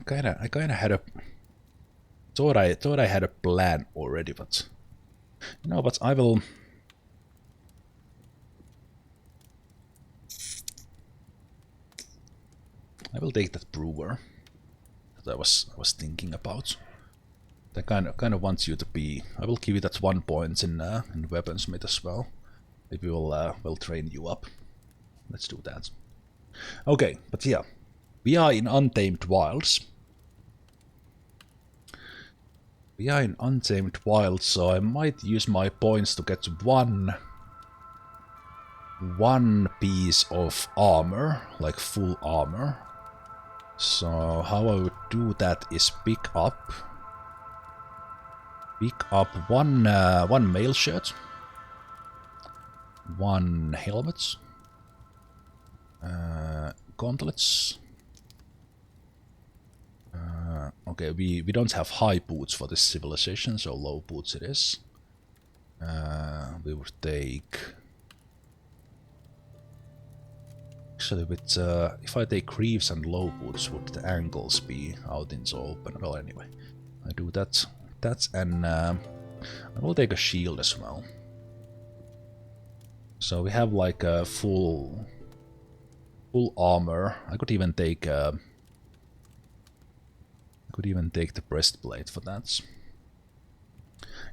I kinda had a thought I had a plan already, but you know, but I will take that brewer that I was thinking about. I kind of wants you to be. I will give you that 1 point in weaponsmith as well. Maybe we'll train you up. Let's do that. Okay, but yeah, we are in Untamed Wilds. We are in Untamed Wilds, so I might use my points to get one piece of armor, like full armor. So how I would do that is pick up one mail shirt, one helmet, gauntlets. Okay, we don't have high boots for this civilization, so low boots it is. We would take... Actually, with if I take greaves and low boots, would the ankles be out into open? Well, anyway, I do that, and I will take a shield as well. So we have like a full armor. I could even take Could even take the breastplate for that.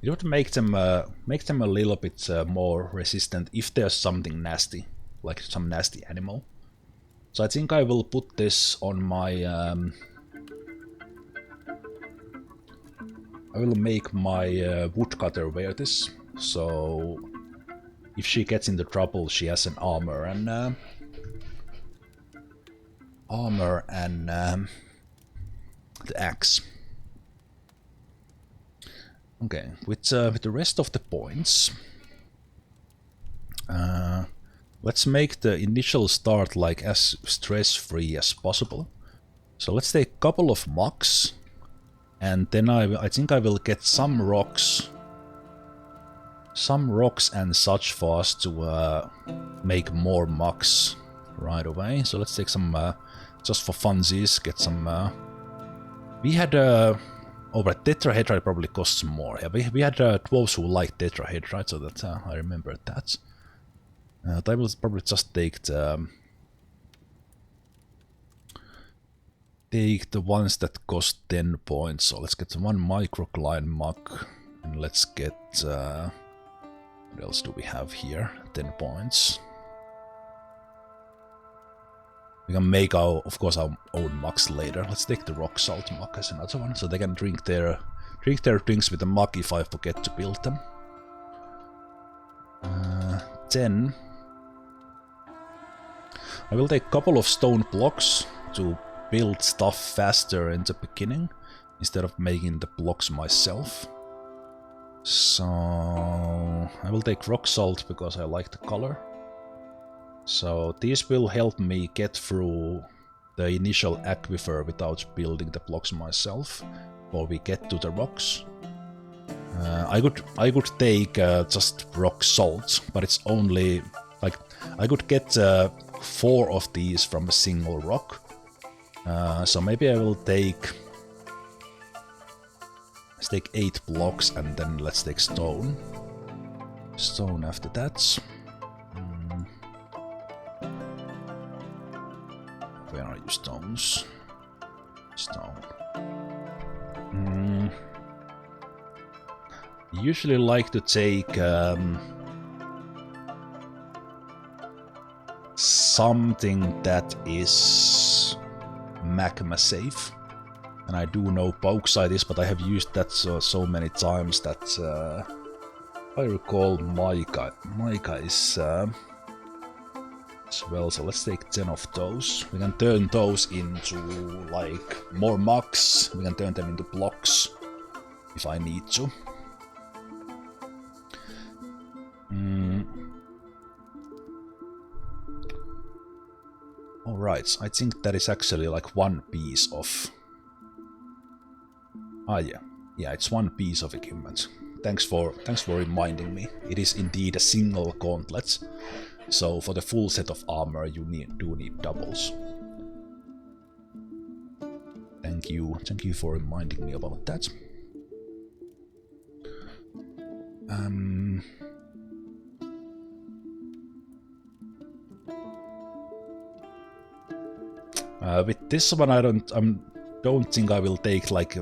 It would make them a little bit more resistant if there's something nasty, like some nasty animal. So I think I will put this on my... I will make my woodcutter wear this, so if she gets into trouble, she has an armor and the axe. Okay, with the rest of the points, let's make the initial start like as stress-free as possible. So let's take a couple of mugs, and then I think I will get some rocks and such for us to make more mugs right away. So let's take some, just for funsies, get some... we had... over at tetrahedrite probably costs more. Yeah, we had dwarves who liked tetrahedrite, so that I remember that. I will probably just take the ones that cost 10 points. So let's get one microcline mug, and let's get what else do we have here? 10 points. We can make of course our own mugs later. Let's take the rock salt mug as another one, so they can drink their drinks with the mug if I forget to build them. 10. I will take a couple of stone blocks to build stuff faster in the beginning, instead of making the blocks myself. So I will take rock salt because I like the color. So these will help me get through the initial aquifer without building the blocks myself, or we get to the rocks. I could take just rock salt, but it's only like I could get 4 of these from a single rock. So maybe I will take... let's take 8 blocks and then let's take stone. Stone after that. Where are you, stones? Stone. Usually like to take something that is magma safe. And I do know bauxite is, but I have used that so many times that I recall mica is as well. So let's take 10 of those. We can turn those into like more mugs. We can turn them into blocks if I need to. Alright, I think that is actually like one piece of... yeah, it's one piece of equipment. Thanks for reminding me. It is indeed a single gauntlet. So for the full set of armor, you do need doubles. Thank you for reminding me about that. With this one, I don't think I will take like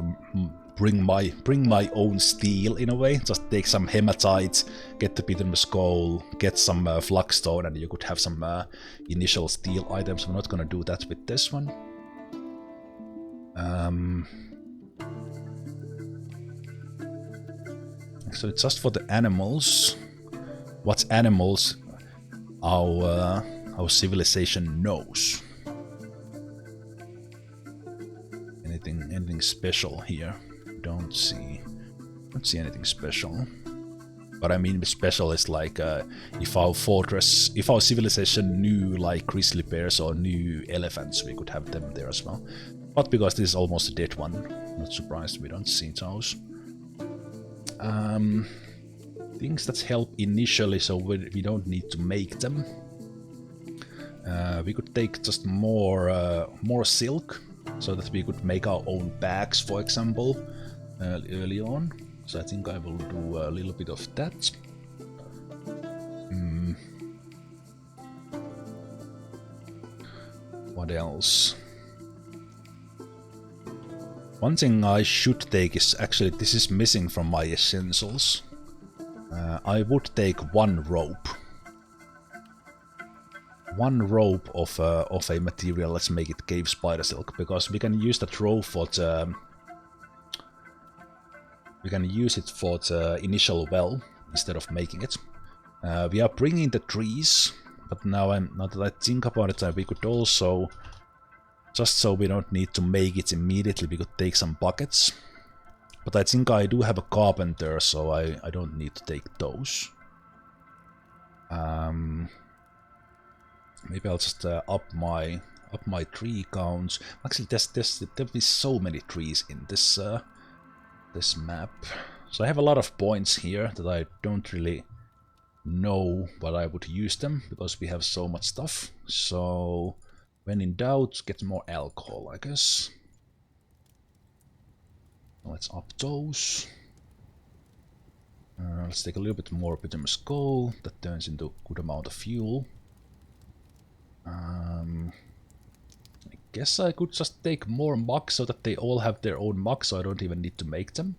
bring my own steel in a way. Just take some hematite, get the bitterness coal, get some flagstone, and you could have some initial steel items. I'm not gonna do that with this one. So it's just for the animals. What animals our civilization knows. Anything special here? Don't see anything special. But I mean special is like if our civilization knew like grizzly bears or knew elephants, we could have them there as well. But because this is almost a dead one, not surprised we don't see those. Things that help initially, so we don't need to make them. We could take just more silk, so that we could make our own bags, for example, early on. So I think I will do a little bit of that. What else? One thing I should take is actually this is missing from my essentials. I would take one rope. One rope of a material. Let's make it cave spider silk because we can use that rope for the. We can use it for the initial well instead of making it. We are bringing the trees, but now that I think about it, we could also, just so we don't need to make it immediately, we could take some buckets. But I think I do have a carpenter, so I don't need to take those. Maybe I'll just up my tree counts. Actually, there'll be so many trees in this this map. So I have a lot of points here that I don't really know what I would use them because we have so much stuff. So when in doubt, get more alcohol, I guess. Let's up those. Let's take a little bit more bituminous coal. That turns into a good amount of fuel. I guess I could just take more mugs so that they all have their own mugs, so I don't even need to make them.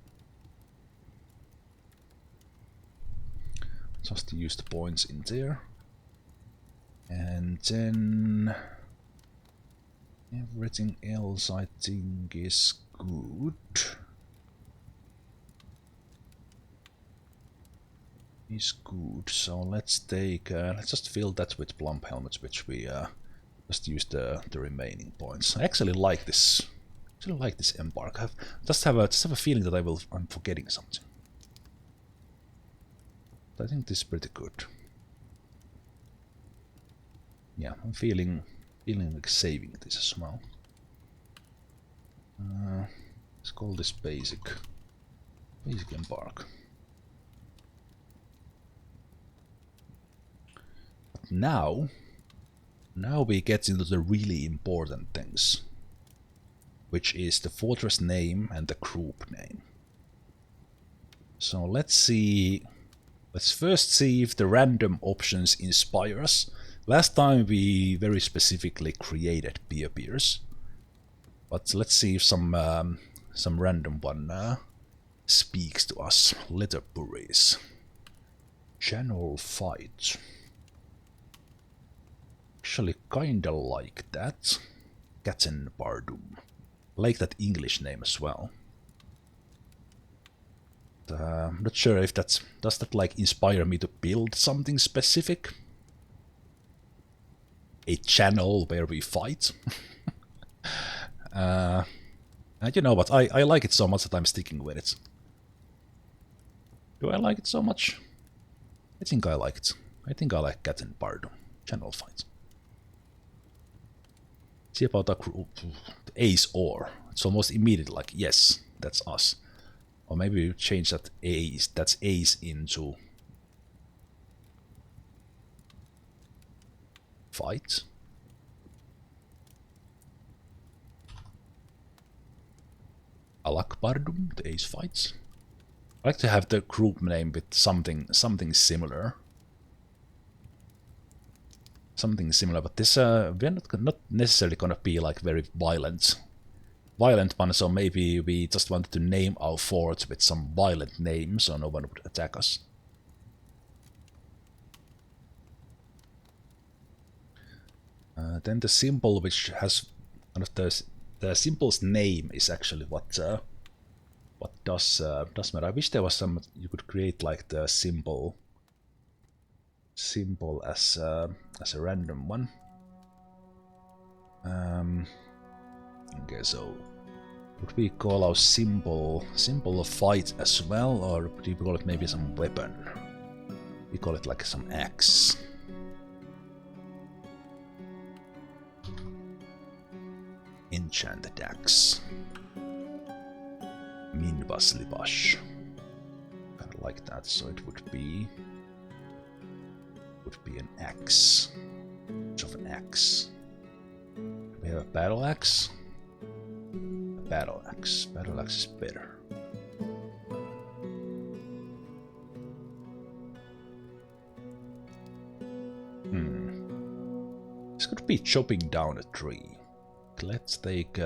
Just to use the points in there. And then everything else I think is good. Is good. So let's take let's just fill that with plump helmets, which we just use the remaining points. I actually like this. Embark. I just have a feeling that I'm forgetting something. But I think this is pretty good. Yeah, I'm feeling like saving this as well. Let's call this basic Embark. Now we get into the really important things, which is the fortress name and the group name. So let's first see if the random options inspire us. Last time we very specifically created beers, but let's see if some random one speaks to us. Letter buries. Channel fight. Actually kinda like that. Katzenbardum. Like that English name as well. I'm not sure if does that like inspire me to build something specific? A channel where we fight? And you know what, I like it so much that I'm sticking with it. Do I like it so much? I think I like it. I think I like Katzenbardum. Channel fight. See about the ace or. It's almost immediate, like, yes, that's us. Or maybe we change that that's ace into fight. Alakbardum, the ace fights. I like to have the group name with something similar. Something similar, but this we're not necessarily gonna be like very violent one, so maybe we just wanted to name our fort with some violent name so no one would attack us. Then the symbol, which has one of the symbol's name, is actually what does matter. I wish there was some you could create like the symbol as a random one. Okay, so would we call our symbol of fight as well, or would we call it maybe some weapon? We call it like some axe. Enchanted axe. Minvaslibash. Kind of like that, so it would be an axe. Which of an axe? We have a battle axe. A battle axe. Battle axe is better. This could be chopping down a tree. Let's take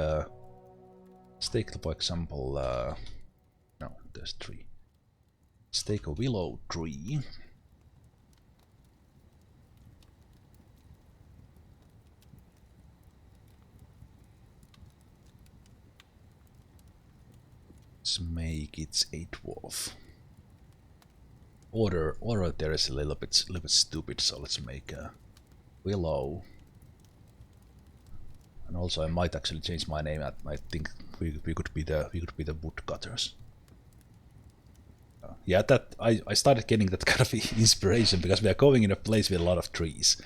Let's take, for example, no, there's 3. Let's take a willow tree. Let's make it a dwarf. Order there is a little bit stupid, so let's make a willow. And also, I might actually change my name. I think we could be the woodcutters. Yeah, that I started getting that kind of inspiration because we are going in a place with a lot of trees,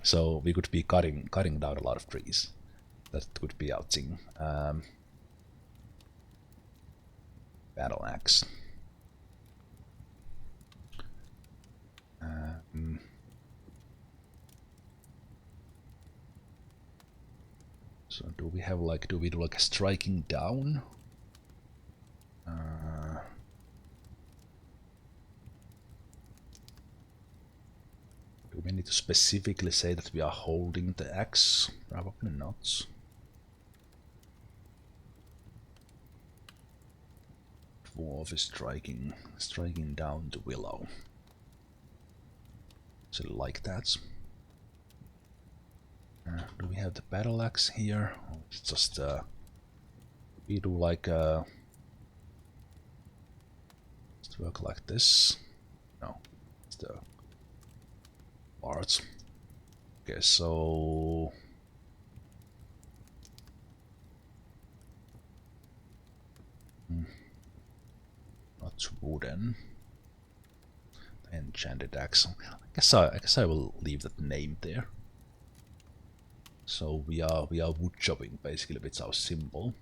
so we could be cutting down a lot of trees. That could be our thing. Battle axe. So do we have like, do we do like a striking down? Do we need to specifically say that we are holding the axe? Probably not. Dwarf is striking down the willow. So like that. Do we have the battle axe here? Or it's just we do like just work like this. No, it's the parts. Okay, so not wooden. Enchanted axe. I guess I will leave that name there. So we are wood chopping basically with our symbol.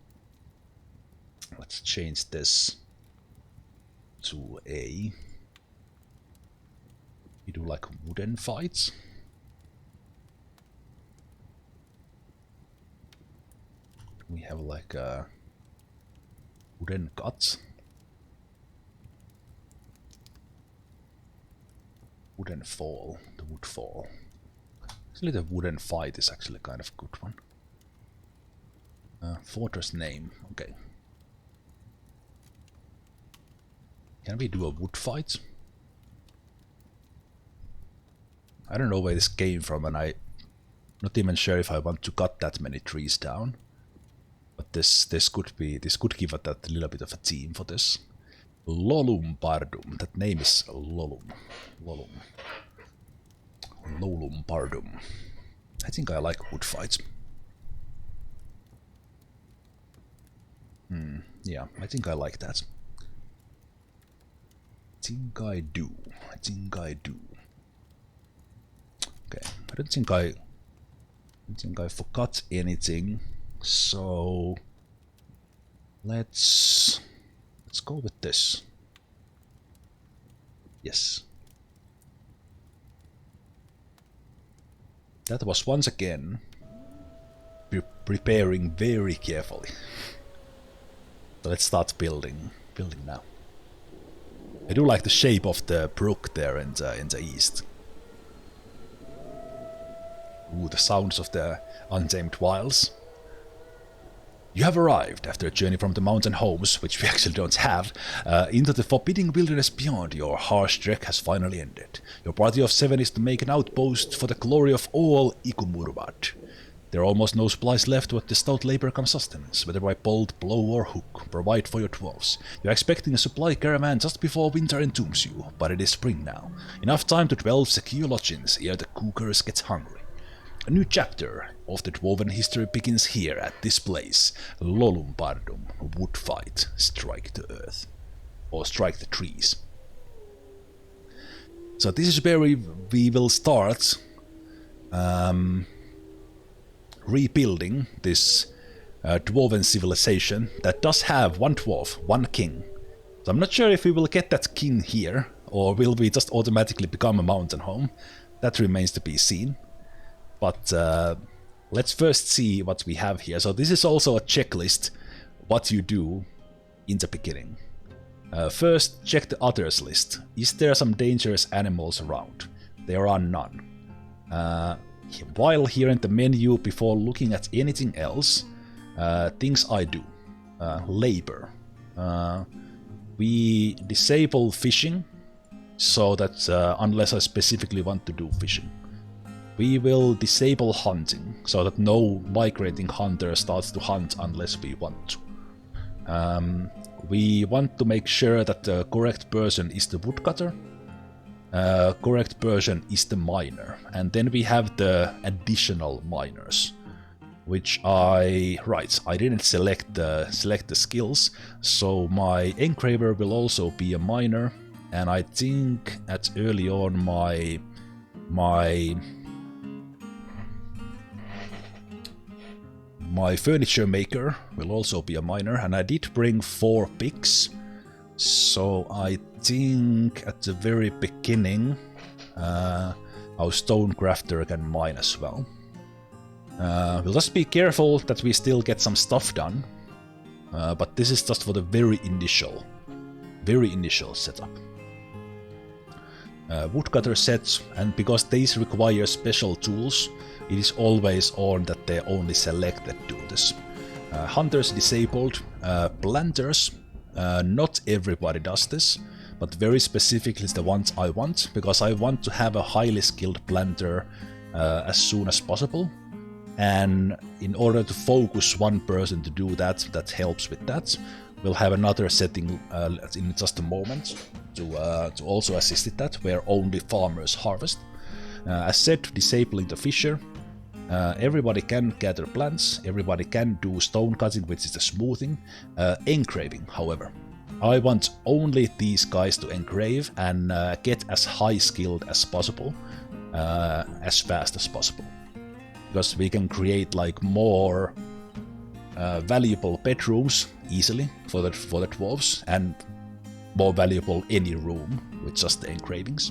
Let's change this to a. We do like wooden fights. We have like a wooden cuts. Wooden fall, the wood fall. Actually, the wooden fight is actually kind of a good one. Fortress name, okay. Can we do a wood fight? I don't know where this came from, and I'm not even sure if I want to cut that many trees down. But this could give it that little bit of a theme for this. Lolumpardum. That name is Lolum. Lolumpardum. I think I like wood fights. Yeah, I think I like that. I think I do. Okay, I don't think I forgot anything. So let's go with this. Yes. That was once again preparing very carefully. So let's start building now. I do like the shape of the brook there in the east. Ooh, the sounds of the untamed wilds. You have arrived, after a journey from the mountain homes, which we actually don't have, into the forbidding wilderness beyond. Your harsh trek has finally ended. Your party of 7 is to make an outpost for the glory of all Ikumurvat. There are almost no supplies left what the stout labor comes sustenance, whether by bolt, blow or hook. Provide for your dwarves. You are expecting a supply caravan just before winter entombs you, but it is spring now. Enough time to 12 secure lodgings ere the cougars get hungry. A new chapter of the Dwarven history begins here at this place. Lolumpardum, wood fight, strike the earth. Or strike the trees. So this is where we will start rebuilding this Dwarven civilization that does have one dwarf, one king. So I'm not sure if we will get that king here, or will we just automatically become a mountain home. That remains to be seen. But let's first see what we have here. So this is also a checklist, what you do in the beginning. First, check the others list. Is there some dangerous animals around? There are none. While here in the menu, before looking at anything else, things I do. labor. We disable fishing, so that unless I specifically want to do fishing. We will disable hunting, so that no migrating hunter starts to hunt unless we want to. We want to make sure that the correct person is the woodcutter, correct person is the miner, and then we have the additional miners, which I didn't select the skills, so my engraver will also be a miner, and I think at early on my furniture maker will also be a miner, and I did bring 4 picks, so I think at the very beginning our stone crafter can mine as well. We'll just be careful that we still get some stuff done, but this is just for the very initial setup. Woodcutter sets, and because these require special tools, it is always on that they only selected do this. Hunters disabled. Planters, not everybody does this, but very specifically the ones I want, because I want to have a highly skilled planter as soon as possible. And in order to focus one person to do that, that helps with that. We'll have another setting in just a moment to also assist with that, where only farmers harvest. As said, disabling the fisher. Everybody can gather plants, everybody can do stone cutting, which is the smoothing. Engraving, however. I want only these guys to engrave and get as high skilled as possible, as fast as possible. Because we can create like more valuable bedrooms easily for the dwarves, and more valuable any room with just the engravings.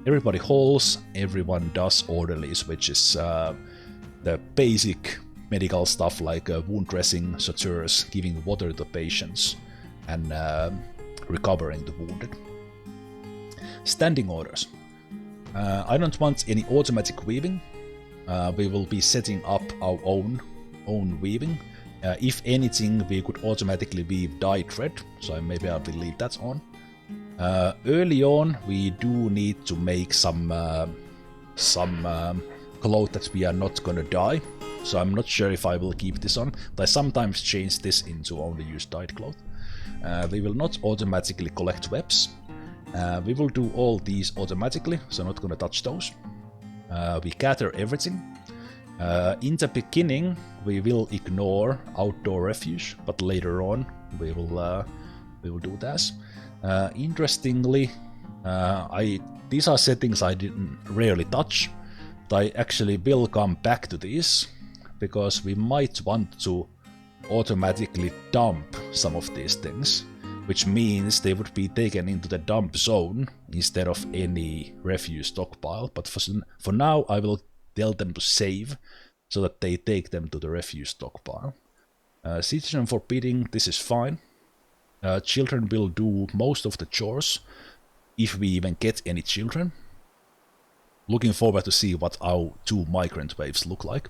Everybody halls, everyone does orderlies, which is the basic medical stuff like wound dressing, sutures, giving water to patients, and recovering the wounded. Standing orders. I don't want any automatic weaving. We will be setting up our own weaving. If anything, we could automatically weave dyed thread, so maybe I will leave that on. Early on, we do need to make some cloth that we are not gonna dye, so I'm not sure if I will keep this on, but I sometimes change this into only use dyed cloth. We will not automatically collect webs. We will do all these automatically, so not gonna touch those. We gather everything. In the beginning, we will ignore outdoor refuge, but later on we will do this. Interestingly, these are settings I didn't rarely touch, but I actually will come back to these, because we might want to automatically dump some of these things, which means they would be taken into the dump zone instead of any refuse stockpile. But for now, I will tell them to save, so that they take them to the refuse stockpile. Citizen forbidding, this is fine. Children will do most of the chores, if we even get any children. Looking forward to see what our 2 migrant waves look like.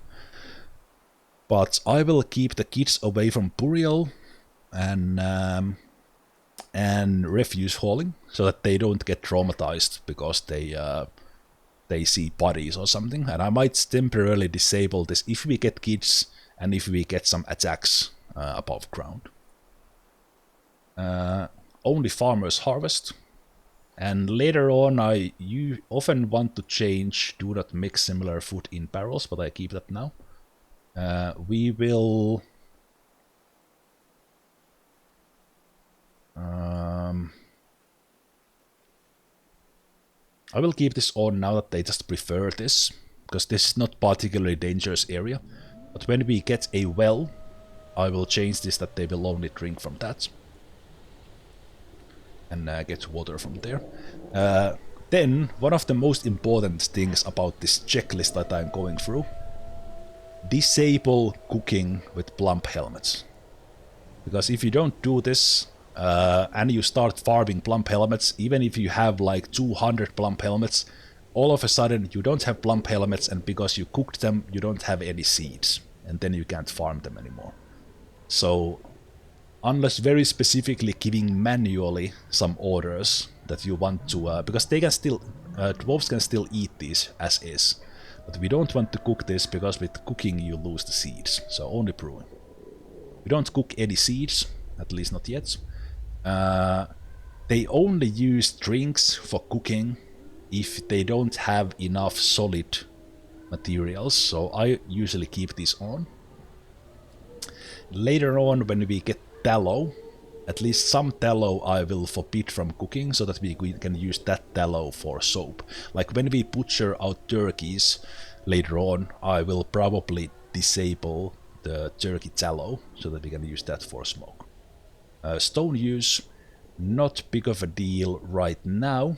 But I will keep the kids away from burial and refuse hauling, so that they don't get traumatized because they see bodies or something. And I might temporarily disable this if we get kids and if we get some attacks above ground. Only farmers harvest. And later on, you often want to change do not mix similar food in barrels, but I keep that now. We will... I will keep this on now that they just prefer this, because this is not particularly dangerous area. But when we get a well, I will change this that they will only drink from that. And get water from there. Then, one of the most important things about this checklist that I'm going through. Disable cooking with plump helmets. Because if you don't do this, and you start farming plump helmets, even if you have like 200 plump helmets, all of a sudden you don't have plump helmets, and because you cooked them, you don't have any seeds, and then you can't farm them anymore. So unless very specifically giving manually some orders that you want to, because they can still, dwarves can still eat these as is, but we don't want to cook this because with cooking you lose the seeds, so only brewing. We don't cook any seeds, at least not yet. They only use drinks for cooking if they don't have enough solid materials, so I usually keep these on. Later on, when we get tallow, at least some tallow I will forbid from cooking so that we can use that tallow for soap. Like when we butcher out turkeys later on, I will probably disable the turkey tallow so that we can use that for smoke. Stone use, not big of a deal right now,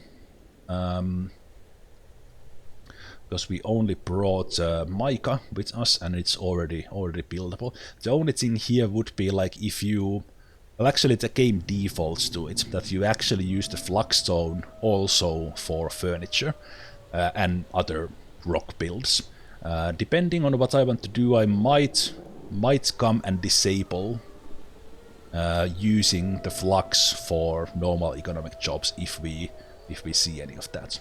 because we only brought mica with us and it's already buildable. The only thing here would be like if you, well actually the game defaults to it, that you actually use the flagstone also for furniture and other rock builds. Depending on what I want to do, I might come and disable using the flux for normal economic jobs if we see any of that.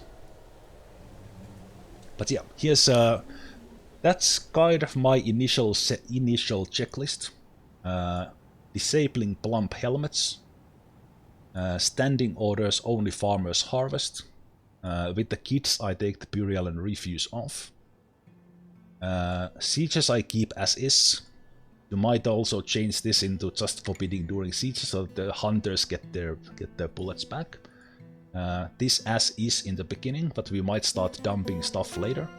But yeah, here's that's kind of my initial checklist. Disabling plump helmets, standing orders only farmers harvest. With the kids I take the burial and refuse off. Sieges I keep as is. You might also change this into just forbidding during sieges so that the hunters get their bullets back. This as is in the beginning, but we might start dumping stuff later.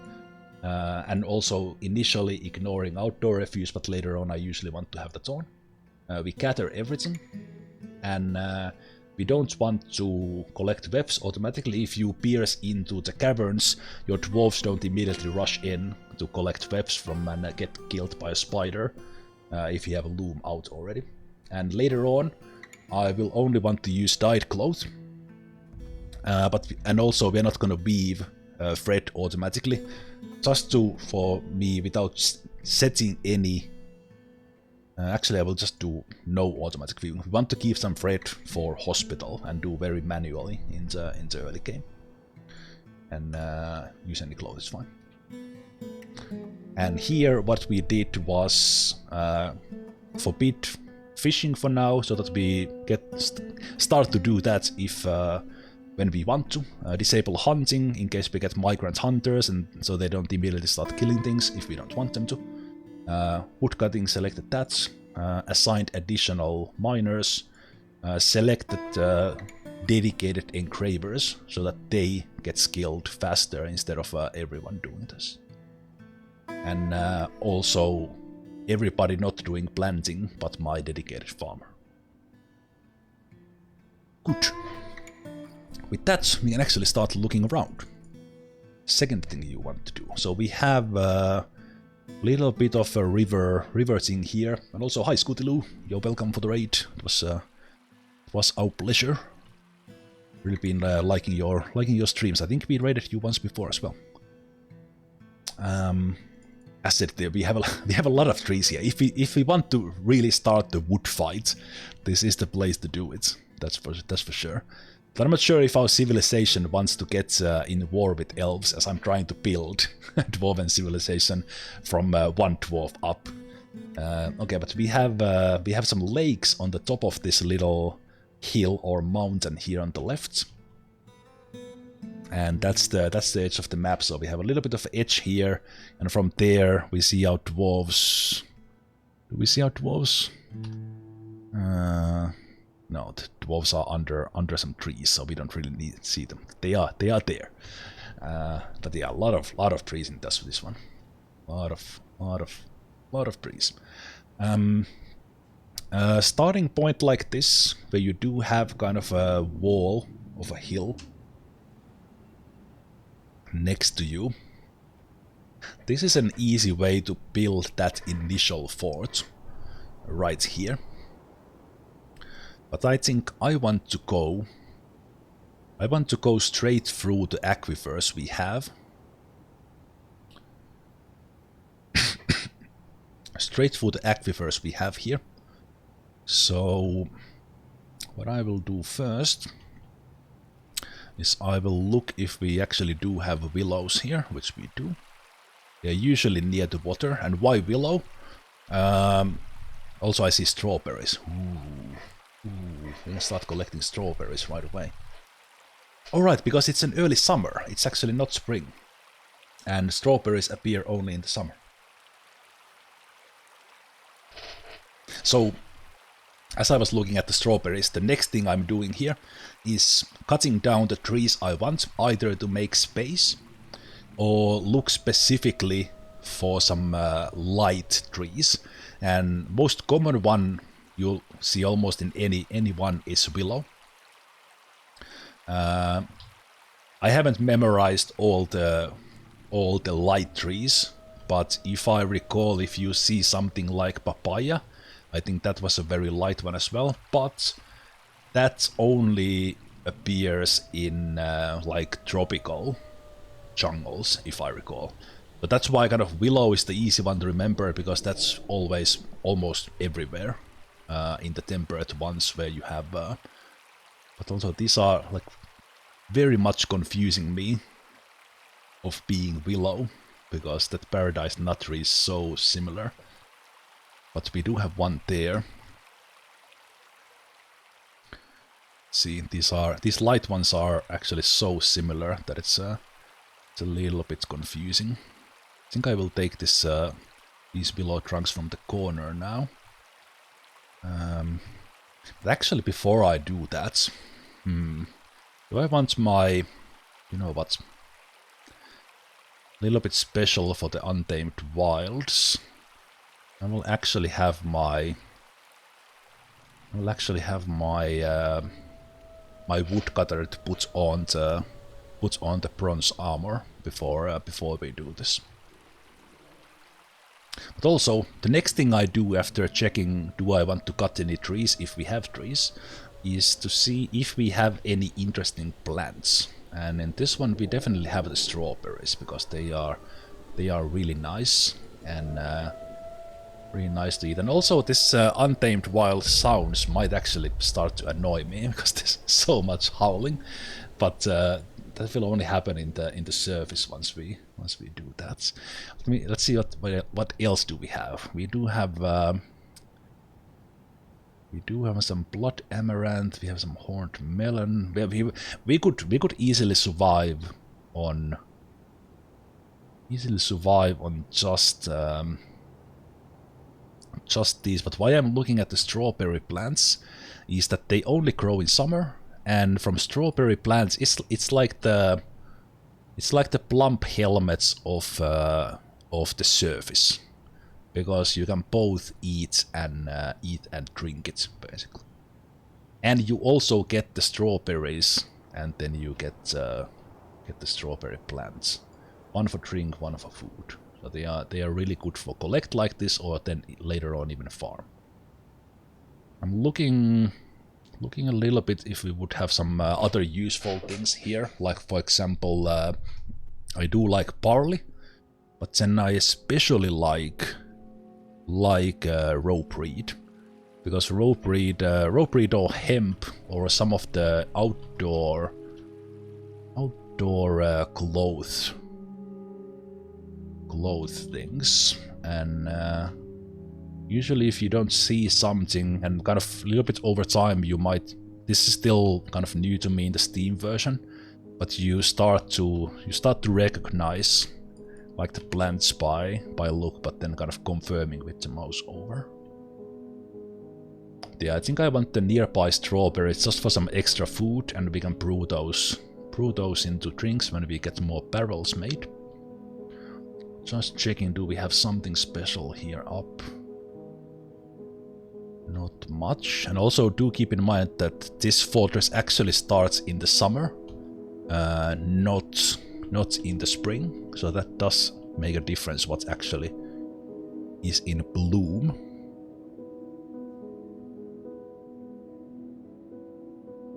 And also initially ignoring outdoor refuse, but later on I usually want to have that on. We gather everything, and we don't want to collect webs automatically. If you pierce into the caverns, your dwarves don't immediately rush in to collect webs from and get killed by a spider if you have a loom out already. And later on, I will only want to use dyed clothes. And also we're not gonna weave thread automatically, just for me without setting any. Actually, I will just do no automatic weaving. We want to keep some thread for hospital and do very manually in the early game, and use any clothes is fine. And here, what we did was forbid fishing for now, so that we start to do that if. When we want to. Disable hunting in case we get migrant hunters, and so they don't immediately start killing things if we don't want them to. Woodcutting selected that. Assigned additional miners. Selected dedicated engravers so that they get skilled faster instead of everyone doing this. And also everybody not doing planting but my dedicated farmer. Good. With that, we can actually start looking around. Second thing you want to do. So we have a little bit of a river thing here, and also hi Scootiloo, you're welcome for the raid. It was our pleasure. Really been liking your streams. I think we raided you once before as well. As said, there we have a lot of trees here. If we want to really start the wood fight, this is the place to do it. That's for sure. But I'm not sure if our civilization wants to get in war with elves, as I'm trying to build a dwarven civilization from one dwarf up. Okay, but we have some lakes on the top of this little hill or mountain here on the left, and that's the edge of the map. So we have a little bit of edge here, and from there we see our dwarves. Do we see our dwarves? No, the dwarves are under some trees, so we don't really need to see them. They are there. But yeah, a lot of trees in this one. Lot of trees. Starting point like this, where you do have kind of a wall of a hill next to you. This is an easy way to build that initial fort right here. But I think I want to go straight through the aquifers we have. Straight through the aquifers we have here. So what I will do first is I will look if we actually do have willows here, which we do. They're usually near the water. And why willow? Also I see strawberries. Ooh, we can start collecting strawberries right away. Alright, because it's an early summer. It's actually not spring. And strawberries appear only in the summer. So, as I was looking at the strawberries, the next thing I'm doing here is cutting down the trees I want, either to make space or look specifically for some light trees. And most common one you'll see almost in any one is willow. I haven't memorized all the light trees, but if I recall, if you see something like papaya, I think that was a very light one as well, but that only appears in like tropical jungles, if I recall. But that's why kind of willow is the easy one to remember, because that's always almost everywhere in the temperate ones where you have... but also these are like very much confusing me of being willow, because that paradise nut tree is so similar. But we do have one there. See, these light ones are actually so similar that it's a little bit confusing. I think I will take this these willow trunks from the corner now. But actually, before I do that, do I want my, you know what, a little bit special for the Untamed Wilds? I will actually have my my woodcutter to put on the bronze armor before we do this. But also, the next thing I do after checking do I want to cut any trees, if we have trees, is to see if we have any interesting plants. And in this one we definitely have the strawberries, because they are really nice and really nice to eat. And also this Untamed Wild sounds might actually start to annoy me, because there's so much howling. But that will only happen in the surface once we do that. Let's see what else do we have. We do have some blood amaranth. We have some horned melon. We could easily survive on just these. But why I'm looking at the strawberry plants is that they only grow in summer. And from strawberry plants, it's like the plump helmets of the surface, because you can both eat and drink it basically. And you also get the strawberries, and then you get the strawberry plants. One for drink, one for food. So they are really good for collect like this, or then later on even farm. I'm looking a little bit if we would have some other useful things here, like for example, I do like barley, but then I especially like rope reed, because rope reed or hemp or some of the outdoor clothes things, and usually if you don't see something, and kind of a little bit over time you might, this is still kind of new to me in the Steam version, but you start to recognize like the plants by look, but then kind of confirming with the mouse over. Yeah, I think I want the nearby strawberries just for some extra food, and we can brew those into drinks when we get more barrels made. Just checking, do we have something special here up? Not much. And also do keep in mind that this fortress actually starts in the summer, not in the spring, so that does make a difference what actually is in bloom.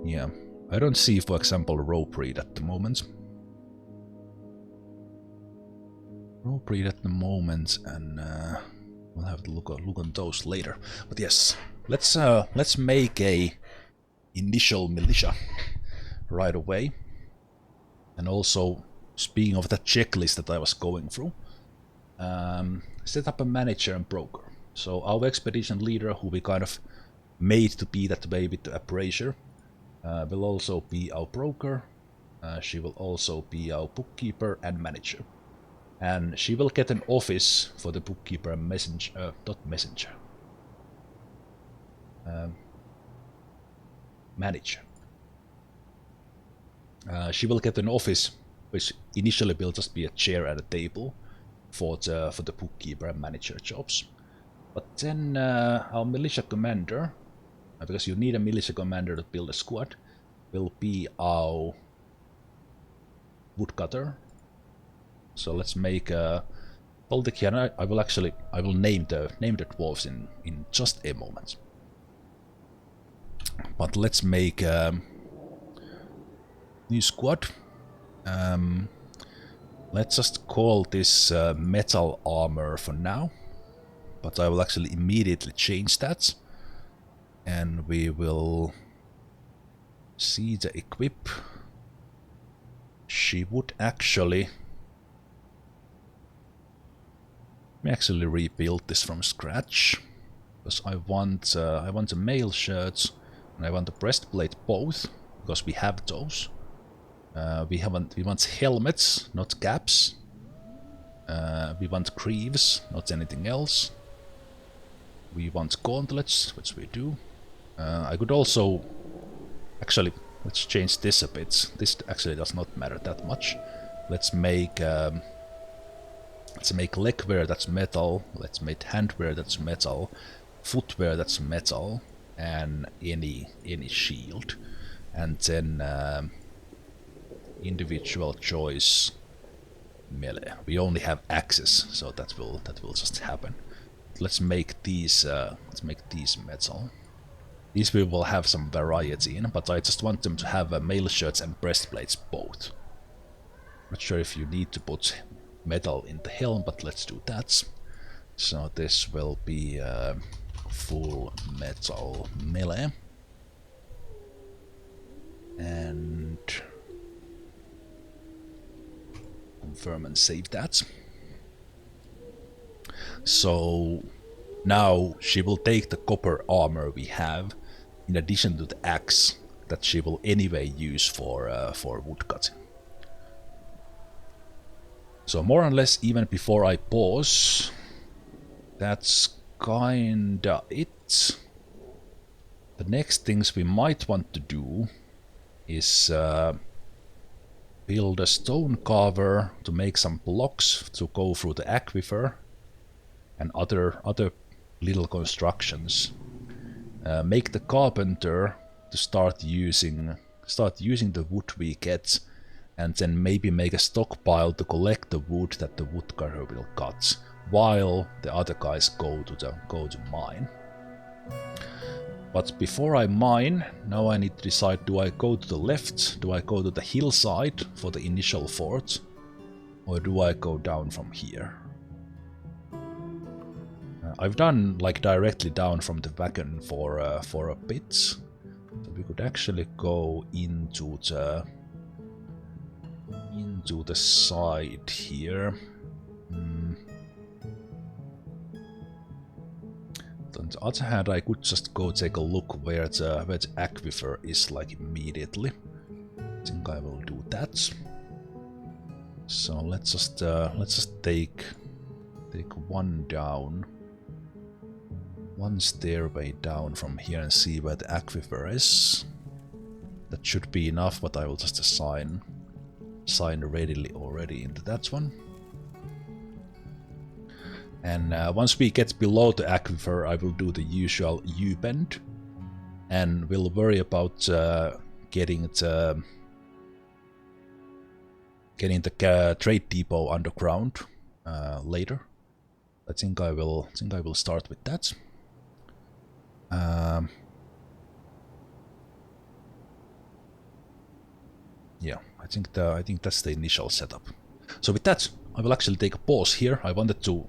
Yeah, I don't see, for example, rope reed at the moment. And we'll have to look on those later. But yes, let's make a initial militia right away. And also, speaking of that checklist that I was going through, set up a manager and broker. So our expedition leader, who we kind of made to be that way with the appraiser, will also be our broker. She will also be our bookkeeper and manager. And she will get an office for the bookkeeper and messenger, manager. She will get an office, which initially will just be a chair and a table for the bookkeeper and manager jobs. But then our militia commander, because you need a militia commander to build a squad, will be our woodcutter. So let's make a politician. I will name the dwarves in just a moment. But let's make a new squad. Let's just call this metal armor for now. But I will actually immediately change that. And we will see the equip. She would actually... Let me rebuild this from scratch. Because I want the mail shirts and I want the breastplate both, because we have those. We want helmets, not caps. We want greaves, not anything else. We want gauntlets, which we do. I could also... Actually, let's change this a bit. This actually does not matter that much. Let's make legwear that's metal. Let's make handwear that's metal. Footwear that's metal. And any shield. And then individual choice melee. We only have axes, so that will just happen. Let's make these metal. These we will have some variety in, but I just want them to have mail shirts and breastplates both. Not sure if you need to put metal in the helm, but let's do that. So this will be full metal melee. And confirm and save that. So now she will take the copper armor we have, in addition to the axe that she will anyway use for woodcutting. So more or less, even before I pause, that's kinda it. The next things we might want to do is build a stone carver to make some blocks to go through the aquifer and other little constructions. Make the carpenter to start using the wood we get, and then maybe make a stockpile to collect the wood that the woodcutter will cut, while the other guys go to mine. But before I mine, now I need to decide, do I go to the left, do I go to the hillside for the initial fort, or do I go down from here? I've done like directly down from the wagon for a bit, so we could actually go into the side here. On the other hand, I could just go take a look where the aquifer is, like, immediately. I think I will do that. So let's just take one down, one stairway down from here and see where the aquifer is. That should be enough, but I will just assign readily already into that one. And once we get below the aquifer, I will do the usual U-bend, and we'll worry about getting the trade depot underground later. I think I will start with that. Yeah, I think that's the initial setup. So with that, I will actually take a pause here. I wanted to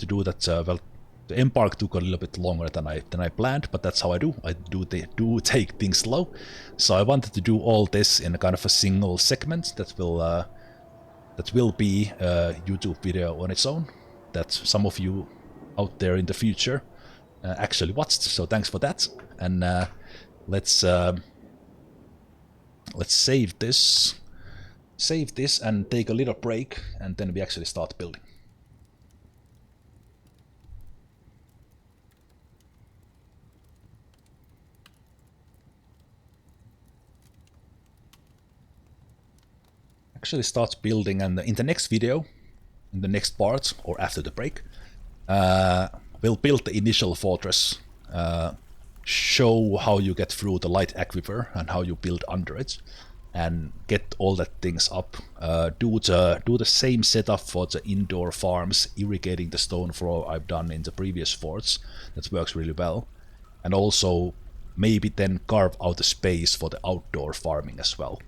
do that, well, The Embark took a little bit longer than I planned, but that's how I do. I do take things slow. So I wanted to do all this in a kind of a single segment that will be a YouTube video on its own, that some of you out there in the future actually watched. So thanks for that. And let's save this and take a little break, and then we actually start building. Actually start building, and in the next video, in the next part, or after the break, we'll build the initial fortress, show how you get through the light aquifer and how you build under it, and get all that things up. Do the same setup for the indoor farms, irrigating the stone floor I've done in the previous forts. That works really well. And also maybe then carve out a space for the outdoor farming as well,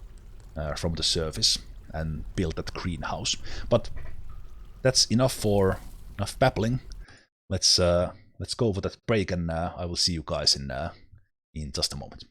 from the surface, and build that greenhouse. But that's enough babbling. Let's go for that break, and I will see you guys in just a moment.